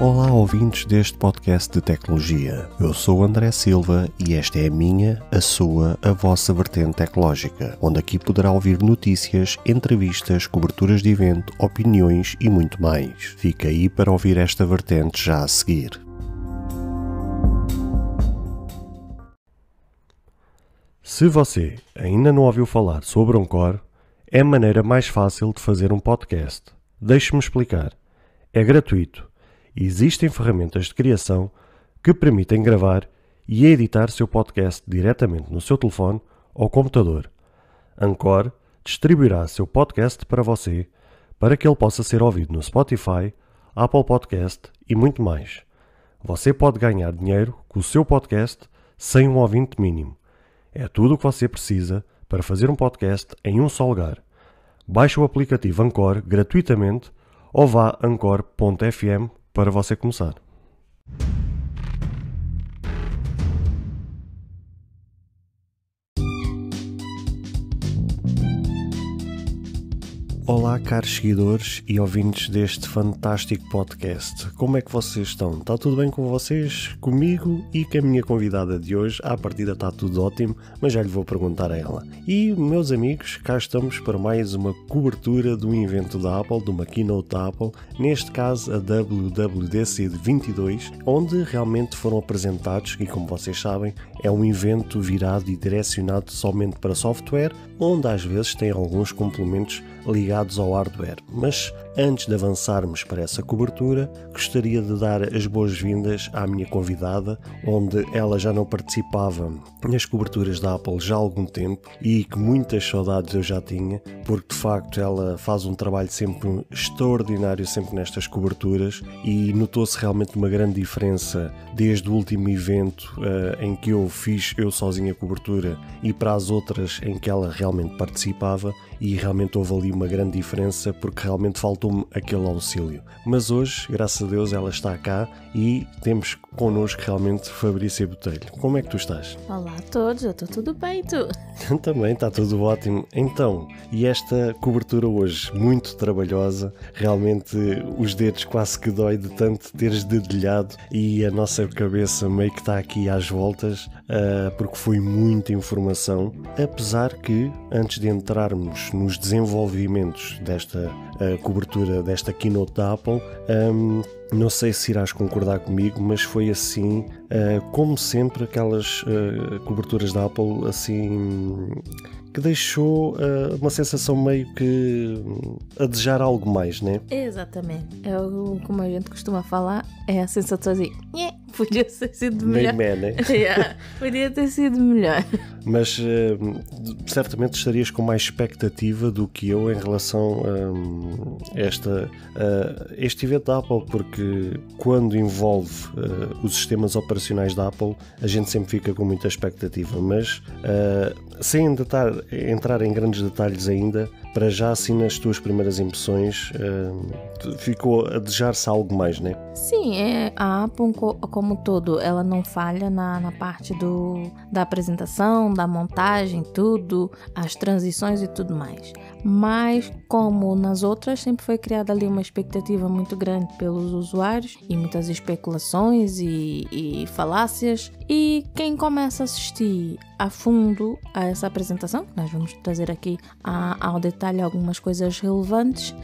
Olá, ouvintes deste podcast de tecnologia. Eu sou o André Silva e esta é a minha, a sua, a vossa vertente tecnológica, onde aqui poderá ouvir notícias, entrevistas, coberturas de evento, opiniões e muito mais. Fica aí para ouvir esta vertente já a seguir. Se você ainda não ouviu falar sobre Anchor, é a maneira mais fácil de fazer um podcast. Deixe-me explicar. É gratuito. Existem ferramentas de criação que permitem gravar e editar seu podcast diretamente no seu telefone ou computador. Anchor distribuirá seu podcast para você, para que ele possa ser ouvido no Spotify, Apple Podcast e muito mais. Você pode ganhar dinheiro com o seu podcast sem um ouvinte mínimo. É tudo o que você precisa para fazer um podcast em um só lugar. Baixe o aplicativo Anchor gratuitamente ou vá a anchor.fm para você começar. Olá, caros seguidores e ouvintes deste fantástico podcast. Como é que vocês estão? Está tudo bem com vocês? Comigo e com a minha convidada de hoje? À partida está tudo ótimo, mas já lhe vou perguntar a ela. E, meus amigos, cá estamos para mais uma cobertura de um evento da Apple, de uma keynote da Apple, neste caso a WWDC 22, onde realmente foram apresentados, e como vocês sabem, é um evento virado e direcionado somente para software, onde às vezes tem alguns complementos ligados ao hardware. Mas antes de avançarmos para essa cobertura, gostaria de dar as boas-vindas à minha convidada, onde ela já não participava nas coberturas da Apple já há algum tempo e que muitas saudades eu já tinha, porque de facto ela faz um trabalho sempre extraordinário sempre nestas coberturas e notou-se realmente uma grande diferença desde o último evento em que eu fiz eu sozinha a cobertura e para as outras em que ela realmente participava, e realmente houve ali uma grande diferença porque realmente faltou-me aquele auxílio. Mas hoje, graças a Deus, ela está cá e temos connosco realmente Fabrícia Botelho. Como é que tu estás? Olá a todos, eu estou tudo bem, tu? Também está tudo ótimo. Então, e esta cobertura hoje, muito trabalhosa, realmente os dedos quase que dói de tanto teres dedilhado e a nossa cabeça meio que está aqui às voltas, porque foi muita informação, apesar que, antes de entrarmos nos desenvolvimentos desta cobertura, desta keynote da Apple, não sei se irás concordar comigo, mas foi assim, como sempre, aquelas coberturas da Apple, assim, que deixou uma sensação meio que a desejar algo mais, né? Exatamente. Como a gente costuma falar, é a sensação assim, podia ter sido melhor. Né? Podia ter sido melhor. Mas certamente estarias com mais expectativa do que eu em relação a este evento da Apple, porque quando envolve os sistemas operacionais da Apple, a gente sempre fica com muita expectativa, mas sem entrar em grandes detalhes ainda, para já assim nas tuas primeiras impressões, ficou a desejar-se algo mais, né? Sim, a Apple como todo, ela não falha na parte da apresentação, da montagem, tudo, as transições e tudo mais. Mas como nas outras, sempre foi criada ali uma expectativa muito grande pelos usuários e muitas especulações e falácias. E quem começa a assistir a fundo a essa apresentação, nós vamos trazer aqui ao detalhe algumas coisas relevantes,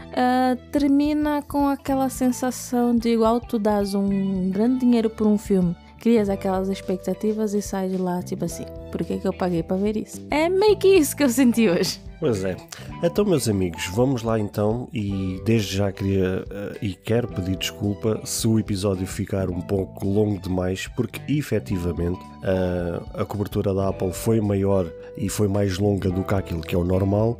termina com aquela sensação de igual tu dás um grande dinheiro por um filme, crias aquelas expectativas e sai de lá tipo assim, por que eu paguei para ver isso? É meio que isso que eu senti hoje. Pois é. Então, meus amigos, vamos lá então, e desde já queria e quero pedir desculpa se o episódio ficar um pouco longo demais, porque efetivamente a cobertura da Apple foi maior e foi mais longa do que aquilo que é o normal,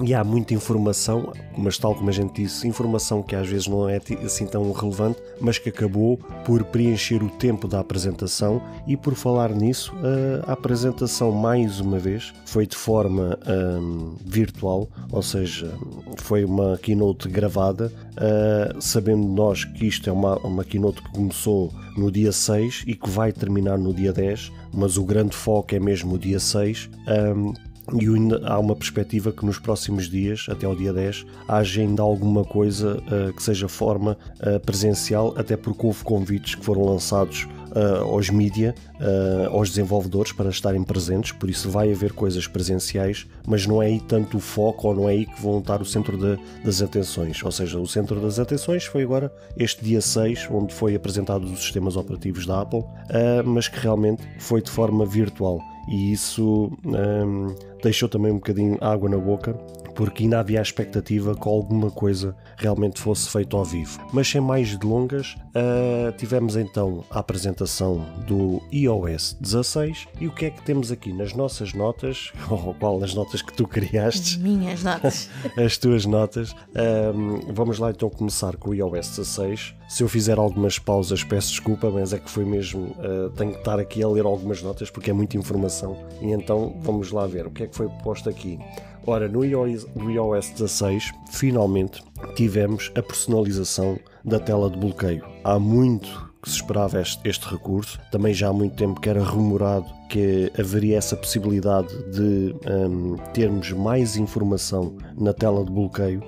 e há muita informação, mas tal como a gente disse, informação que às vezes não é assim tão relevante, mas que acabou por preencher o tempo da apresentação. E por falar nisso, a apresentação mais uma vez foi de forma virtual, ou seja, foi uma keynote gravada, sabendo nós que isto é uma keynote que começou no dia 6 e que vai terminar no dia 10, mas o grande foco é mesmo o dia 6. e ainda há uma perspectiva que nos próximos dias, até ao dia 10, haja ainda alguma coisa que seja forma presencial, até porque houve convites que foram lançados aos mídia, aos desenvolvedores para estarem presentes, por isso vai haver coisas presenciais, mas não é aí tanto o foco, ou não é aí que vão estar o centro das atenções, ou seja, o centro das atenções foi agora este dia 6, onde foi apresentado os sistemas operativos da Apple, mas que realmente foi de forma virtual, e isso deixou também um bocadinho água na boca, porque ainda havia a expectativa que alguma coisa realmente fosse feita ao vivo. Mas sem mais delongas, tivemos então a apresentação do iOS 16, e o que é que temos aqui nas nossas notas, ou qual as notas que tu criaste? As minhas notas. As tuas notas. Vamos lá então começar com o iOS 16. Se eu fizer algumas pausas, peço desculpa, mas é que foi mesmo, tenho que estar aqui a ler algumas notas porque é muita informação, e então vamos lá ver o que é que foi posto aqui. Ora, no iOS 16, finalmente tivemos a personalização da tela de bloqueio. Há muito que se esperava este recurso, também já há muito tempo que era rumorado que haveria essa possibilidade de termos mais informação na tela de bloqueio,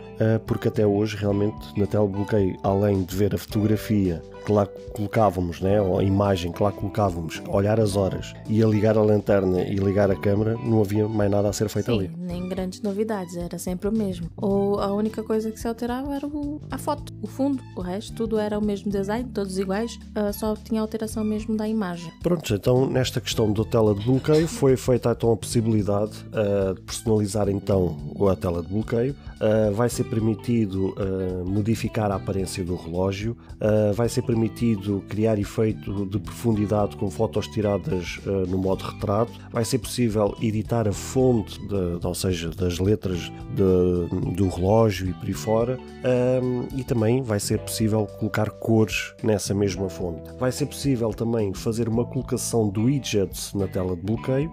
porque até hoje realmente na tela de bloqueio, além de ver a fotografia que lá colocávamos, né, ou a imagem que lá colocávamos, olhar as horas e a ligar a lanterna e ligar a câmera, não havia mais nada a ser feito. Sim, ali. Nem grandes novidades, era sempre o mesmo. Ou a única coisa que se alterava era a foto, o fundo, o resto tudo era o mesmo design, todos iguais, só tinha alteração mesmo da imagem. Pronto, então nesta questão da tela de bloqueio foi feita então a possibilidade de personalizar então a tela de bloqueio. Vai ser permitido modificar a aparência do relógio, vai ser permitido criar efeito de profundidade com fotos tiradas no modo retrato, vai ser possível editar a fonte, ou seja, das letras do relógio e por aí fora, e também vai ser possível colocar cores nessa mesma fonte. Vai ser possível também fazer uma colocação de widgets na tela de bloqueio,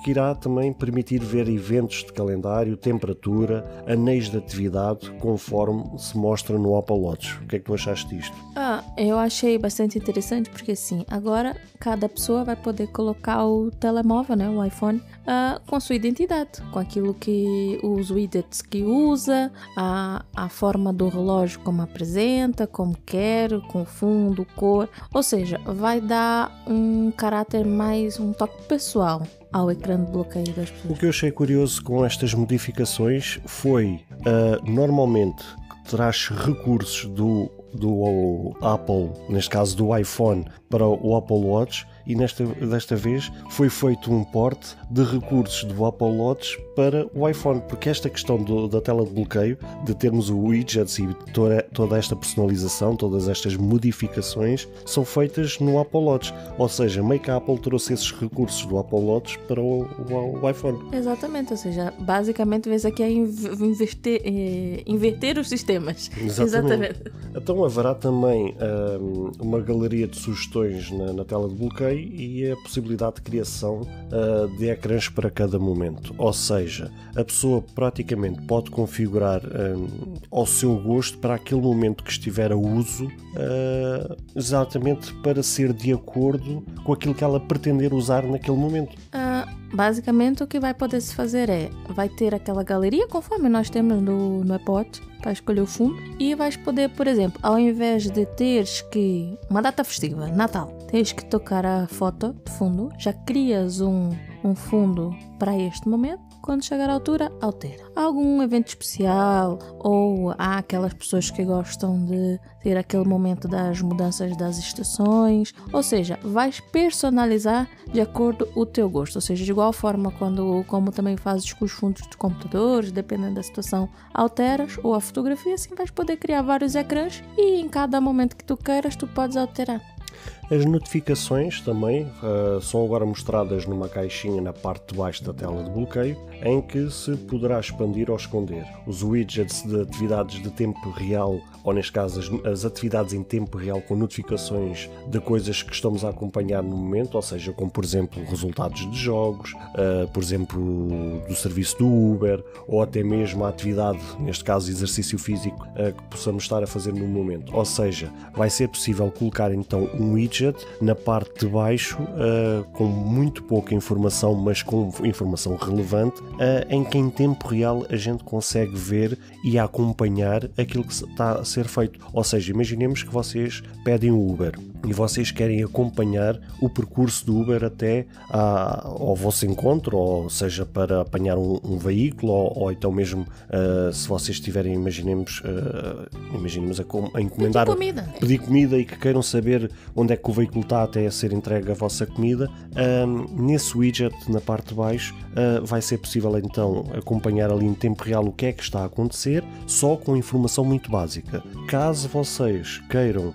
que irá também permitir ver eventos de calendário, temperatura, anéis de atividade, conforme se mostra no Apple Watch. O que é que tu achaste disto? Eu achei bastante interessante porque assim, agora cada pessoa vai poder colocar o telemóvel, né, o iPhone, com a sua identidade, com aquilo que os widgets que usa, a forma do relógio como apresenta, como quer, com fundo, cor, ou seja, vai dar um caráter mais, um toque pessoal ao ecrã de bloqueio das pessoas. O que eu achei curioso com estas modificações foi, normalmente, traz recursos do Apple, neste caso do iPhone, para o Apple Watch, e desta vez foi feito um porte de recursos do Apple Watch para o iPhone, porque esta questão da tela de bloqueio, de termos o widgets e toda esta personalização, todas estas modificações são feitas no Apple Watch, ou seja, meio que a Apple trouxe esses recursos do Apple Watch para o iPhone. Exatamente, ou seja, basicamente vês aqui a inverter os sistemas. Exatamente. Então haverá também uma galeria de sugestões na tela de bloqueio e a possibilidade de criação de ecrãs para cada momento, ou seja, a pessoa praticamente pode configurar ao seu gosto para aquele momento que estiver a uso, exatamente para ser de acordo com aquilo que ela pretender usar naquele momento. Basicamente o que vai poder se fazer vai ter aquela galeria conforme nós temos no Apple Watch para escolher o fundo, e vais poder, por exemplo, ao invés de teres que uma data festiva, Natal, tens que tocar a foto de fundo, já crias um fundo para este momento. Quando chegar à altura, altera. Algum evento especial, ou há aquelas pessoas que gostam de ter aquele momento das mudanças das estações, ou seja, vais personalizar de acordo com o teu gosto, ou seja, de igual forma como também fazes com os fundos de computadores, dependendo da situação, alteras, ou a fotografia, assim vais poder criar vários ecrãs e em cada momento que tu queiras, tu podes alterar. As notificações também são agora mostradas numa caixinha na parte de baixo da tela de bloqueio, em que se poderá expandir ou esconder. Os widgets de atividades de tempo real, ou neste caso as atividades em tempo real com notificações de coisas que estamos a acompanhar no momento, ou seja, como por exemplo resultados de jogos, por exemplo do serviço do Uber, ou até mesmo a atividade, neste caso exercício físico, que possamos estar a fazer no momento. Ou seja, vai ser possível colocar então um widget widget na parte de baixo, com muito pouca informação, mas com informação relevante, em que em tempo real a gente consegue ver e acompanhar aquilo que está a ser feito. Ou seja, imaginemos que vocês pedem o Uber e vocês querem acompanhar o percurso do Uber até ao vosso encontro, ou seja, para apanhar um veículo, ou então mesmo se vocês tiverem, imaginemos a encomendar, pedir comida e que queiram saber onde é que o veículo está até a ser entregue a vossa comida, nesse widget na parte de baixo vai ser possível então acompanhar ali em tempo real o que é que está a acontecer, só com informação muito básica. Caso vocês queiram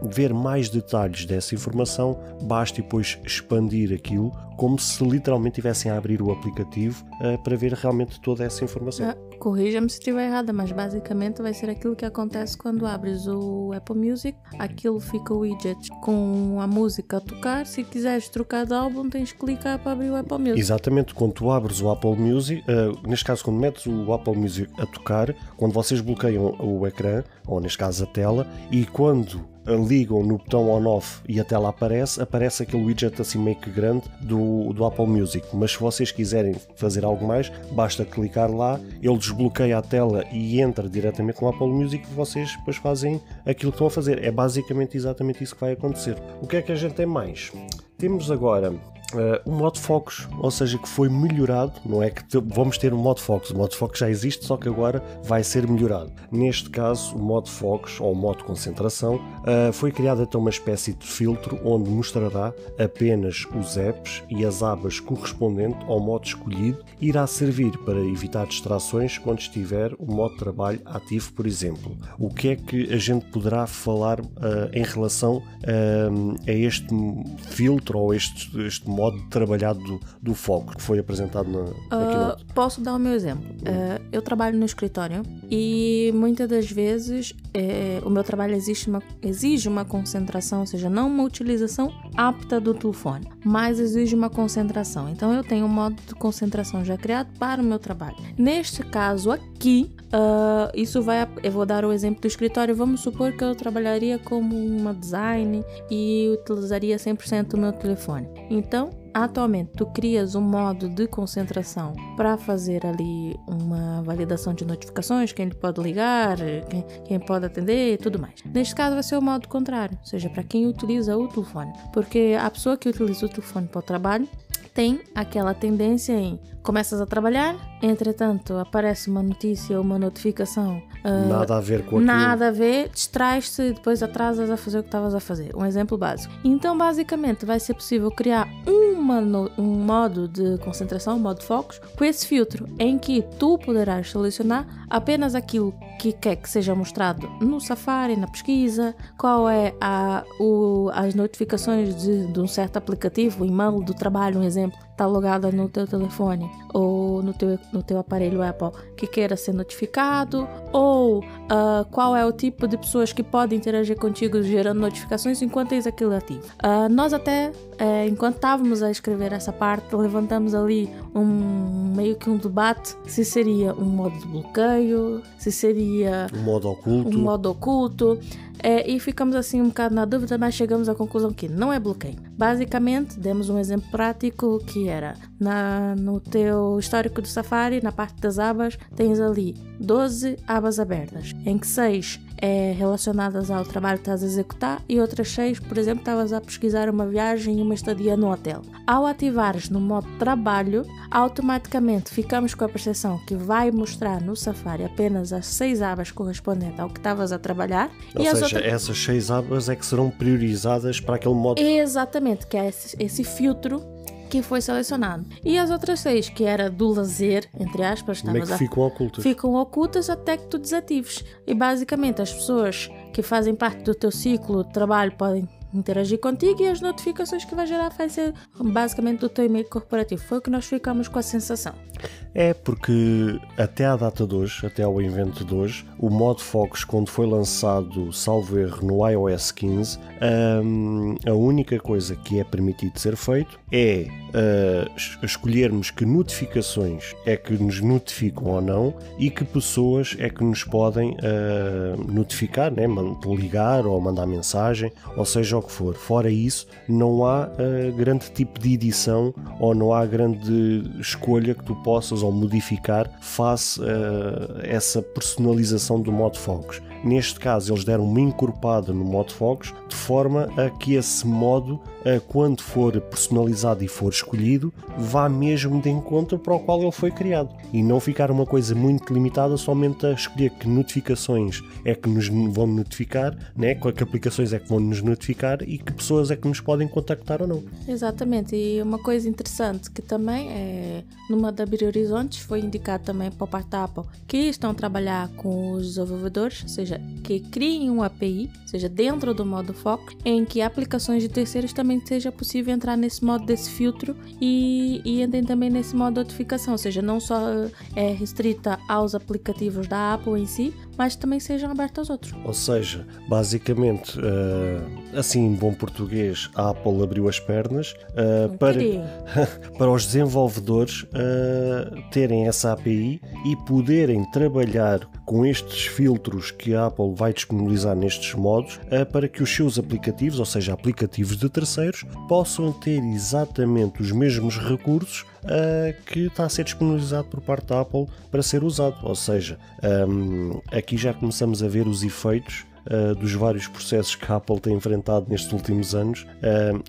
ver mais detalhes dessa informação, basta depois expandir aquilo como se literalmente estivessem a abrir o aplicativo para ver realmente toda essa informação. Corrija-me se estiver errada, mas basicamente vai ser aquilo que acontece quando abres o Apple Music. Aquilo fica o widget com a música a tocar. Se quiseres trocar de álbum, tens que clicar para abrir o Apple Music. Exatamente, quando tu abres o Apple Music, neste caso quando metes o Apple Music a tocar, quando vocês bloqueiam o ecrã, ou neste caso a tela, e quando ligam no botão on-off e a tela aparece aquele widget assim meio que grande do Apple Music, mas se vocês quiserem fazer algo mais, basta clicar lá, ele desbloqueia a tela e entra diretamente no Apple Music e vocês depois fazem aquilo que estão a fazer. É basicamente exatamente isso que vai acontecer. O que é que a gente tem mais? Temos agora o modo Focus, ou seja, que foi melhorado. Não é que vamos ter um modo Focus, o modo Focus já existe, só que agora vai ser melhorado. Neste caso, o modo Focus, ou o modo Concentração, foi criado então uma espécie de filtro onde mostrará apenas os apps e as abas correspondentes ao modo escolhido e irá servir para evitar distrações quando estiver o modo de trabalho ativo, por exemplo. O que é que a gente poderá falar em relação a este filtro ou este modo trabalhado do foco que foi apresentado na Keynote? Posso dar o meu exemplo. Eu trabalho no escritório e muitas das vezes o meu trabalho exige uma concentração, ou seja, não uma utilização apta do telefone, mas exige uma concentração. Então eu tenho um modo de concentração já criado para o meu trabalho. Neste caso aqui, eu vou dar o exemplo do escritório. Vamos supor que eu trabalharia como uma design e utilizaria 100% o meu telefone. Então, atualmente, tu crias um modo de concentração para fazer ali uma validação de notificações, quem lhe pode ligar, quem pode atender e tudo mais. Neste caso vai ser o modo contrário, ou seja, para quem utiliza o telefone. Porque a pessoa que utiliza o telefone para o trabalho tem aquela tendência em começas a trabalhar, entretanto aparece uma notícia ou uma notificação, nada a ver com aquilo. Nada a ver, distrais-te e depois atrasas a fazer o que estavas a fazer. Um exemplo básico. Então basicamente vai ser possível criar um modo de concentração, um modo de focos, com esse filtro em que tu poderás selecionar apenas aquilo que quer que seja mostrado no Safari, na pesquisa, qual é as notificações de um certo aplicativo, o e-mail do trabalho, um exemplo, está logada no teu telefone ou no teu aparelho Apple que queira ser notificado, ou qual é o tipo de pessoas que podem interagir contigo gerando notificações enquanto tens aquilo ativo. Nós até, enquanto estávamos a escrever essa parte, levantamos ali meio que um debate se seria um modo de bloqueio, se seria um modo oculto. E ficamos assim um bocado na dúvida, mas chegamos à conclusão que não é bloqueio. Basicamente, demos um exemplo prático que era no teu histórico do Safari, na parte das abas, tens ali 12 abas abertas, em que 6 relacionadas ao trabalho que estás a executar e outras 6, por exemplo, estavas a pesquisar uma viagem e uma estadia no hotel. Ao ativares no modo trabalho, automaticamente ficamos com a percepção que vai mostrar no Safari apenas as 6 abas correspondentes ao que estavas a trabalhar. Ou seja, essas 6 abas é que serão priorizadas para aquele modo. Exatamente, que é esse filtro que foi selecionado. E as outras 6, que era do lazer, entre aspas, ficam ocultas até que tu desatives. E basicamente as pessoas que fazem parte do teu ciclo de trabalho podem interagir contigo e as notificações que vai gerar vai ser basicamente do teu e-mail corporativo. Foi o que nós ficamos com a sensação. É porque até à data de hoje, até ao evento de hoje, o modo Focus, quando foi lançado, salvo erro, no iOS 15, a única coisa que é permitido ser feito é escolhermos que notificações é que nos notificam ou não e que pessoas é que nos podem notificar, né? Ligar ou mandar mensagem, ou seja o que for. Fora isso, não há grande tipo de edição ou não há grande escolha que tu possas ou modificar face essa personalização do modo Focus. Neste caso, eles deram uma encorpada no modo Focus de forma a que esse modo, quando for personalizado e for escolhido, vá mesmo de encontro para o qual ele foi criado e não ficar uma coisa muito limitada somente a escolher que notificações é que nos vão notificar, né? Que aplicações é que vão nos notificar e que pessoas é que nos podem contactar ou não. Exatamente, e uma coisa interessante que também é numa da Belo Horizonte foi indicado também por parte da Apple que estão a trabalhar com os desenvolvedores, ou seja, que criem uma API, seja dentro do modo Focus, em que aplicações de terceiros também seja possível entrar nesse modo desse filtro e entrem também nesse modo de notificação, ou seja, não só é restrita aos aplicativos da Apple em si, mas também sejam abertos aos outros. Ou seja, basicamente, assim em bom português, a Apple abriu as pernas para os desenvolvedores terem essa API e poderem trabalhar com estes filtros que a Apple vai disponibilizar nestes modos para que os seus aplicativos, ou seja, aplicativos de terceiros, possam ter exatamente os mesmos recursos que está a ser disponibilizado por parte da Apple para ser usado. Ou seja, aqui já começamos a ver os efeitos dos vários processos que a Apple tem enfrentado nestes últimos anos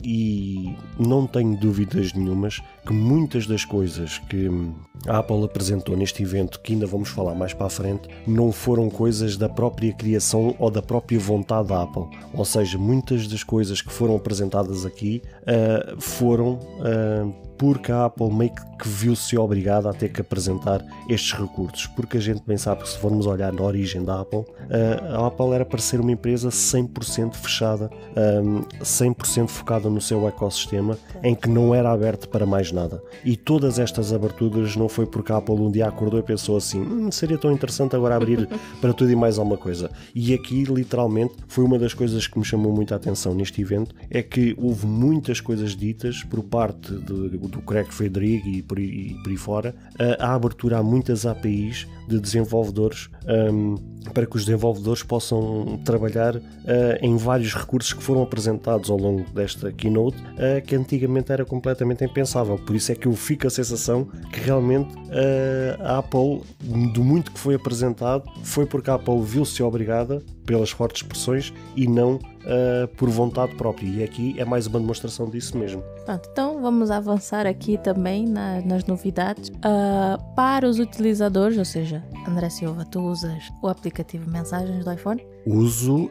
e não tenho dúvidas nenhumas que muitas das coisas que a Apple apresentou neste evento, que ainda vamos falar mais para a frente, não foram coisas da própria criação ou da própria vontade da Apple. Ou seja, muitas das coisas que foram apresentadas aqui foram porque a Apple meio que viu-se obrigada a ter que apresentar estes recursos, porque a gente bem sabe que se formos olhar na origem da Apple, a Apple era para ser uma empresa 100% fechada, 100% focada no seu ecossistema, em que não era aberto para mais nada. E todas estas aberturas não foi porque a Apple um dia acordou e pensou assim, seria tão interessante agora abrir para tudo e mais alguma coisa. E aqui literalmente foi uma das coisas que me chamou muita atenção neste evento, é que houve muitas coisas ditas por parte do Craig Federighi e por aí fora, a abertura a muitas APIs de desenvolvedores para que os desenvolvedores possam trabalhar em vários recursos que foram apresentados ao longo desta keynote, que antigamente era completamente impensável. Por isso é que eu fico com a sensação que realmente a Apple, do muito que foi apresentado, foi porque a Apple viu-se obrigada pelas fortes pressões e não por vontade própria, e aqui é mais uma demonstração disso mesmo. Pronto, então vamos avançar aqui também nas novidades para os utilizadores, ou seja, André Silva, tu usas o aplicativo Mensagens do iPhone? Uso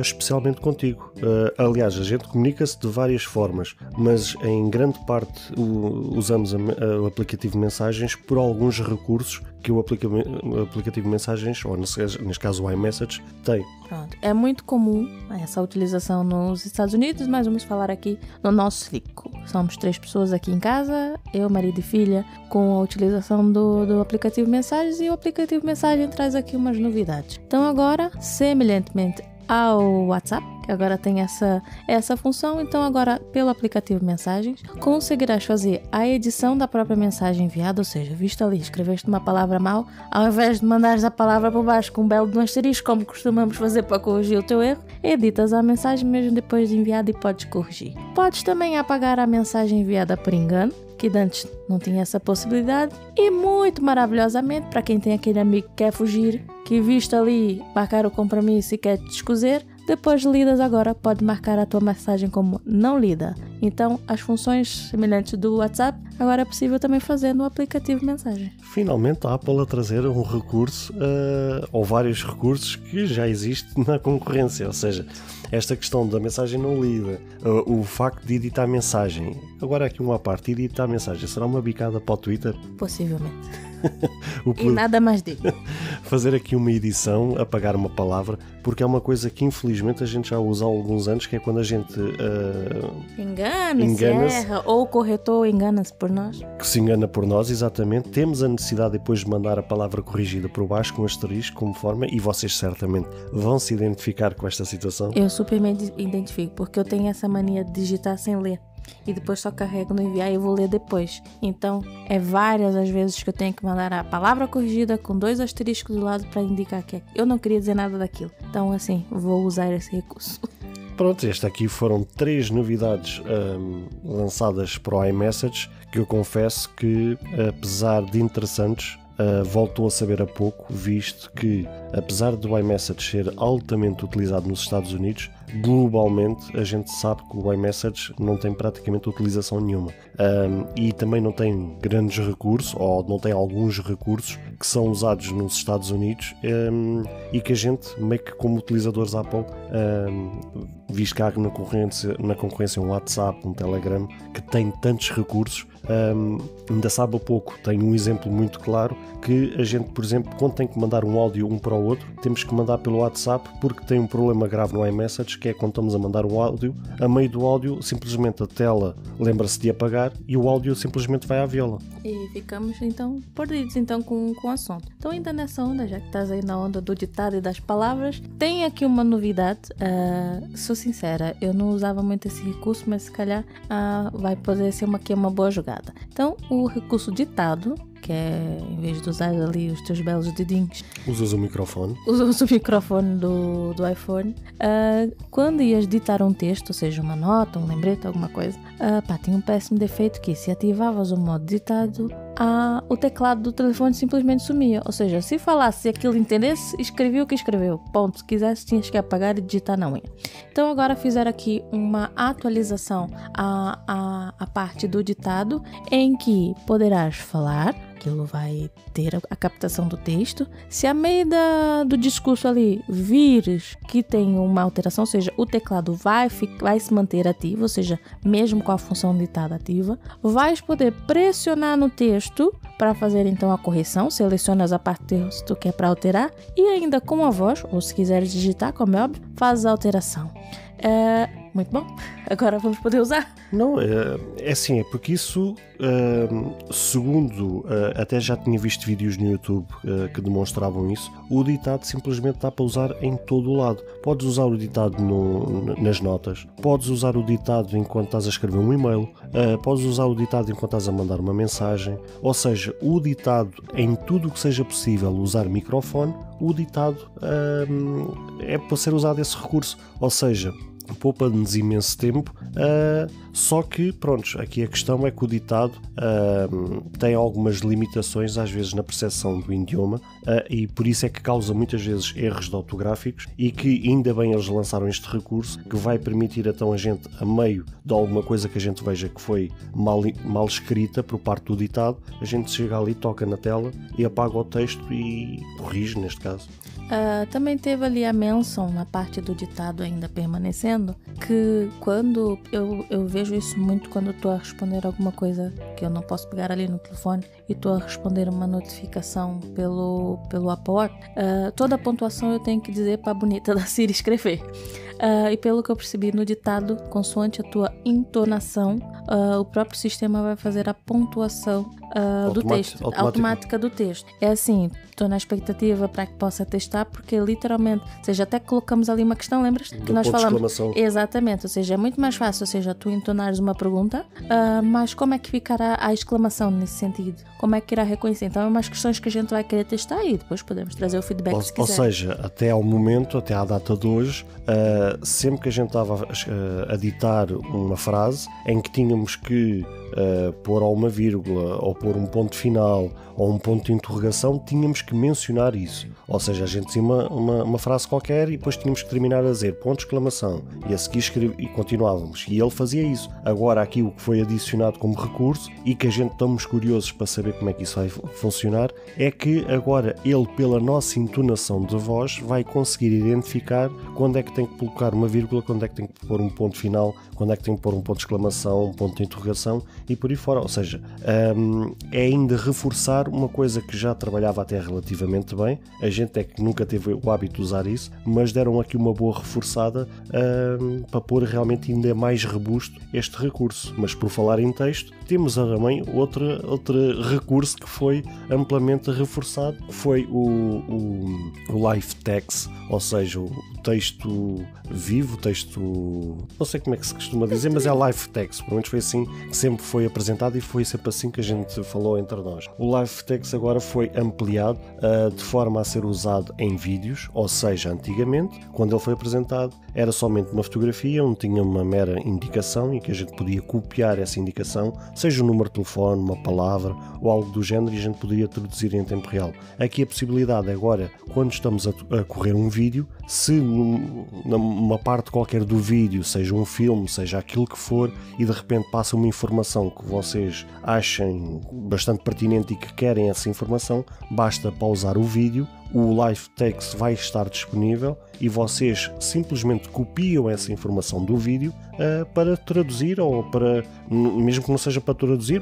especialmente contigo. Aliás, a gente comunica-se de várias formas, mas em grande parte usamos o aplicativo Mensagens por alguns recursos que o aplicativo Mensagens, ou neste caso o iMessage, tem. Pronto. É muito comum essa utilização nos Estados Unidos, mas vamos falar aqui no nosso ciclo. Somos 3 pessoas aqui em casa, eu, marido e filha, com a utilização do aplicativo Mensagens, e o aplicativo Mensagem traz aqui umas novidades. Então agora, semelhantemente ao WhatsApp, que agora tem essa função, então agora pelo aplicativo Mensagens conseguirás fazer a edição da própria mensagem enviada, ou seja, visto ali, escreveste uma palavra mal, ao invés de mandares a palavra por baixo com um belo de um asterisco, como costumamos fazer para corrigir o teu erro, editas a mensagem mesmo depois de enviada e podes corrigir. Podes também apagar a mensagem enviada por engano, que antes não tinha essa possibilidade, e muito maravilhosamente, para quem tem aquele amigo que quer fugir, que visto ali marcar o compromisso e quer te escuser, depois de lidas agora pode marcar a tua mensagem como não lida. Então as funções semelhantes do WhatsApp agora é possível também fazer no aplicativo Mensagem. Finalmente a Apple a trazer um recurso ou vários recursos que já existem na concorrência, ou seja, esta questão da mensagem não lida, o facto de editar a mensagem, agora aqui uma parte, editar a mensagem, será uma bicada para o Twitter? Possivelmente. E nada mais digo. Fazer aqui uma edição, apagar uma palavra, porque é uma coisa que infelizmente a gente já usa há alguns anos, que é quando a gente engana-se, erra, ou o corretor engana-se por nós. Que se engana por nós, exatamente. Temos a necessidade depois de mandar a palavra corrigida por baixo com asterisco como forma, e vocês certamente vão se identificar com esta situação. Eu super me identifico, porque eu tenho essa mania de digitar sem ler. e depois só carrego no enviar e vou ler depois. Então é várias as vezes que eu tenho que mandar a palavra corrigida com 2 asteriscos do lado para indicar que eu não queria dizer nada daquilo. Então assim, vou usar esse recurso. Pronto, este aqui foram 3 novidades lançadas para o iMessage que eu confesso que, apesar de interessantes, voltou a saber a pouco, visto que, apesar do iMessage ser altamente utilizado nos Estados Unidos, globalmente a gente sabe que o iMessage não tem praticamente utilização nenhuma, e também não tem grandes recursos, ou não tem alguns recursos que são usados nos Estados Unidos, e que a gente, meio que como utilizadores Apple, visto que há na concorrência um WhatsApp, um Telegram, que tem tantos recursos, ainda sabe a pouco. Tenho um exemplo muito claro que a gente, por exemplo, quando tem que mandar um áudio um para o outro, temos que mandar pelo WhatsApp porque tem um problema grave no iMessage, que é quando estamos a mandar um áudio, a meio do áudio simplesmente a tela lembra-se de apagar e o áudio simplesmente vai à viola. E ficamos então perdidos então com o assunto. Então ainda nessa onda, já que estás aí na onda do ditado e das palavras, tem aqui uma novidade. Sou sincera, eu não usava muito esse recurso, mas se calhar vai poder ser uma boa jogada. Então o recurso ditado, que é, em vez de usar ali os teus belos dedinhos, usas o microfone. Usas o microfone do iPhone. Quando ias ditar um texto, ou seja, uma nota, um lembrete, alguma coisa, tinha um péssimo defeito que, se ativavas o modo ditado, o teclado do telefone simplesmente sumia. Ou seja, se falasse, se aquilo entendesse, escrevia o que escreveu. Ponto. Se quisesse, tinhas que apagar e digitar na unha. Então agora fizeram aqui uma atualização à parte do ditado, em que poderás falar, aquilo vai ter a captação do texto. Se a meio do discurso ali vires que tem uma alteração, ou seja, o teclado vai se manter ativo, ou seja, mesmo com a função ditada ativa, vais poder pressionar no texto para fazer então a correção, selecionas a parte do texto que é para alterar e ainda com a voz, ou se quiseres digitar, como é óbvio, fazes a alteração. Muito bom, agora vamos poder usar. Não, é assim, é porque isso, segundo, até já tinha visto vídeos no YouTube que demonstravam isso, o ditado simplesmente dá para usar em todo o lado. Podes usar o ditado nas notas, podes usar o ditado enquanto estás a escrever um e-mail, podes usar o ditado enquanto estás a mandar uma mensagem, ou seja, o ditado em tudo o que seja possível usar microfone, o ditado é para ser usado esse recurso, ou seja, poupa-nos imenso tempo, só que, pronto, aqui a questão é que o ditado tem algumas limitações, às vezes, na percepção do idioma, e por isso é que causa muitas vezes erros de ortográficos, e que ainda bem eles lançaram este recurso, que vai permitir então a gente, a meio de alguma coisa que a gente veja que foi mal escrita por parte do ditado, a gente chega ali, toca na tela e apaga o texto e corrige, neste caso. Também teve ali a menção na parte do ditado ainda permanecendo, que quando eu vejo isso muito quando estou a responder alguma coisa que eu não posso pegar ali no telefone e estou a responder uma notificação pelo Apple Watch, toda a pontuação eu tenho que dizer para a bonita da Siri escrever. E pelo que eu percebi no ditado, consoante a tua entonação, o próprio sistema vai fazer a pontuação do texto, automática do texto. É assim, estou na expectativa para que possa testar, porque literalmente, ou seja, até colocamos ali uma questão, lembras? Que nós falamos. Exatamente, ou seja, é muito mais fácil, ou seja, tu entonares uma pergunta, mas como é que ficará a exclamação nesse sentido? Como é que irá reconhecer? Então é umas questões que a gente vai querer testar e depois podemos trazer o feedback se quiser. Ou seja, até ao momento, até à data de hoje, sempre que a gente estava a ditar uma frase em que tínhamos que pôr ou uma vírgula, ou pôr um ponto final, ou um ponto de interrogação, tínhamos que mencionar isso. Ou seja, a gente dizia uma frase qualquer e depois tínhamos que terminar a dizer ponto de exclamação, e a seguir e continuávamos. E ele fazia isso. Agora, aqui o que foi adicionado como recurso, e que a gente estamos curiosos para saber como é que isso vai funcionar, é que agora ele, pela nossa entonação de voz, vai conseguir identificar quando é que tem que colocar uma vírgula, quando é que tem que pôr um ponto final, quando é que tem que pôr um ponto de exclamação, um ponto de interrogação, e por aí fora. Ou seja, é ainda reforçar uma coisa que já trabalhava até relativamente bem. A gente é que nunca teve o hábito de usar isso, mas deram aqui uma boa reforçada para pôr realmente ainda mais robusto este recurso. Mas por falar em texto, temos também outro recurso que foi amplamente reforçado, que foi o live text, ou seja, o texto vivo, texto, não sei como é que se costuma dizer, mas é live text, pelo menos foi assim que sempre foi apresentado e foi sempre assim que a gente falou entre nós. O live text agora foi ampliado de forma a ser usado em vídeos, ou seja, antigamente, quando ele foi apresentado, era somente uma fotografia onde tinha uma mera indicação e que a gente podia copiar essa indicação, seja um número de telefone, uma palavra ou algo do género, e a gente poderia traduzir em tempo real. Aqui a possibilidade agora, quando estamos a correr um vídeo, se numa parte qualquer do vídeo, seja um filme, seja aquilo que for, e de repente passa uma informação que vocês achem bastante pertinente e que querem essa informação, basta pausar o vídeo, o live text vai estar disponível e vocês simplesmente copiam essa informação do vídeo para traduzir, ou para, mesmo que não seja para traduzir,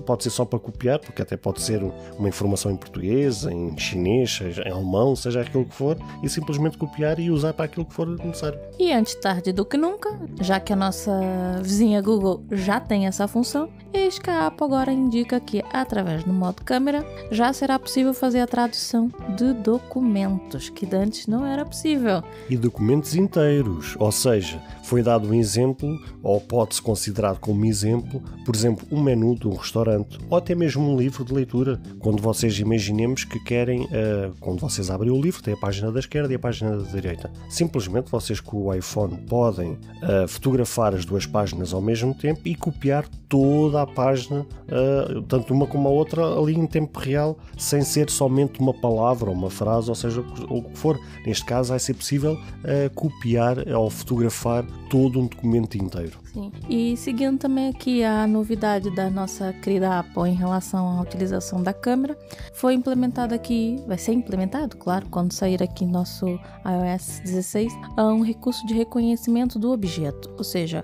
pode ser só para copiar, porque até pode ser uma informação em português, em chinês, seja em alemão, seja aquilo que for, e simplesmente copiar e usar para aquilo que for necessário. E antes tarde do que nunca, já que a nossa vizinha Google já tem essa função, eis que a Apple agora indica que, através do modo câmera, já será possível fazer a tradução de documentos, que antes não era possível. E documentos inteiros, ou seja, foi dado um exemplo, ou pode-se considerar como exemplo, por exemplo, um menu de um restaurante, ou até mesmo um livro de leitura. Quando vocês imaginemos que querem, quando vocês abrem o livro, tem a página da esquerda e a página da direita. Simplesmente vocês com o iPhone podem fotografar as duas páginas ao mesmo tempo e copiar toda a página, tanto uma como a outra, ali em tempo real, sem ser somente uma palavra ou uma frase, ou seja, o que for. Neste caso vai ser possível copiar ou fotografar todo um documento inteiro. Sim. E seguindo também aqui a novidade da nossa querida Apple em relação à utilização da câmera, foi implementado aqui, vai ser implementado, claro, quando sair aqui nosso iOS 16, um recurso de reconhecimento do objeto. Ou seja,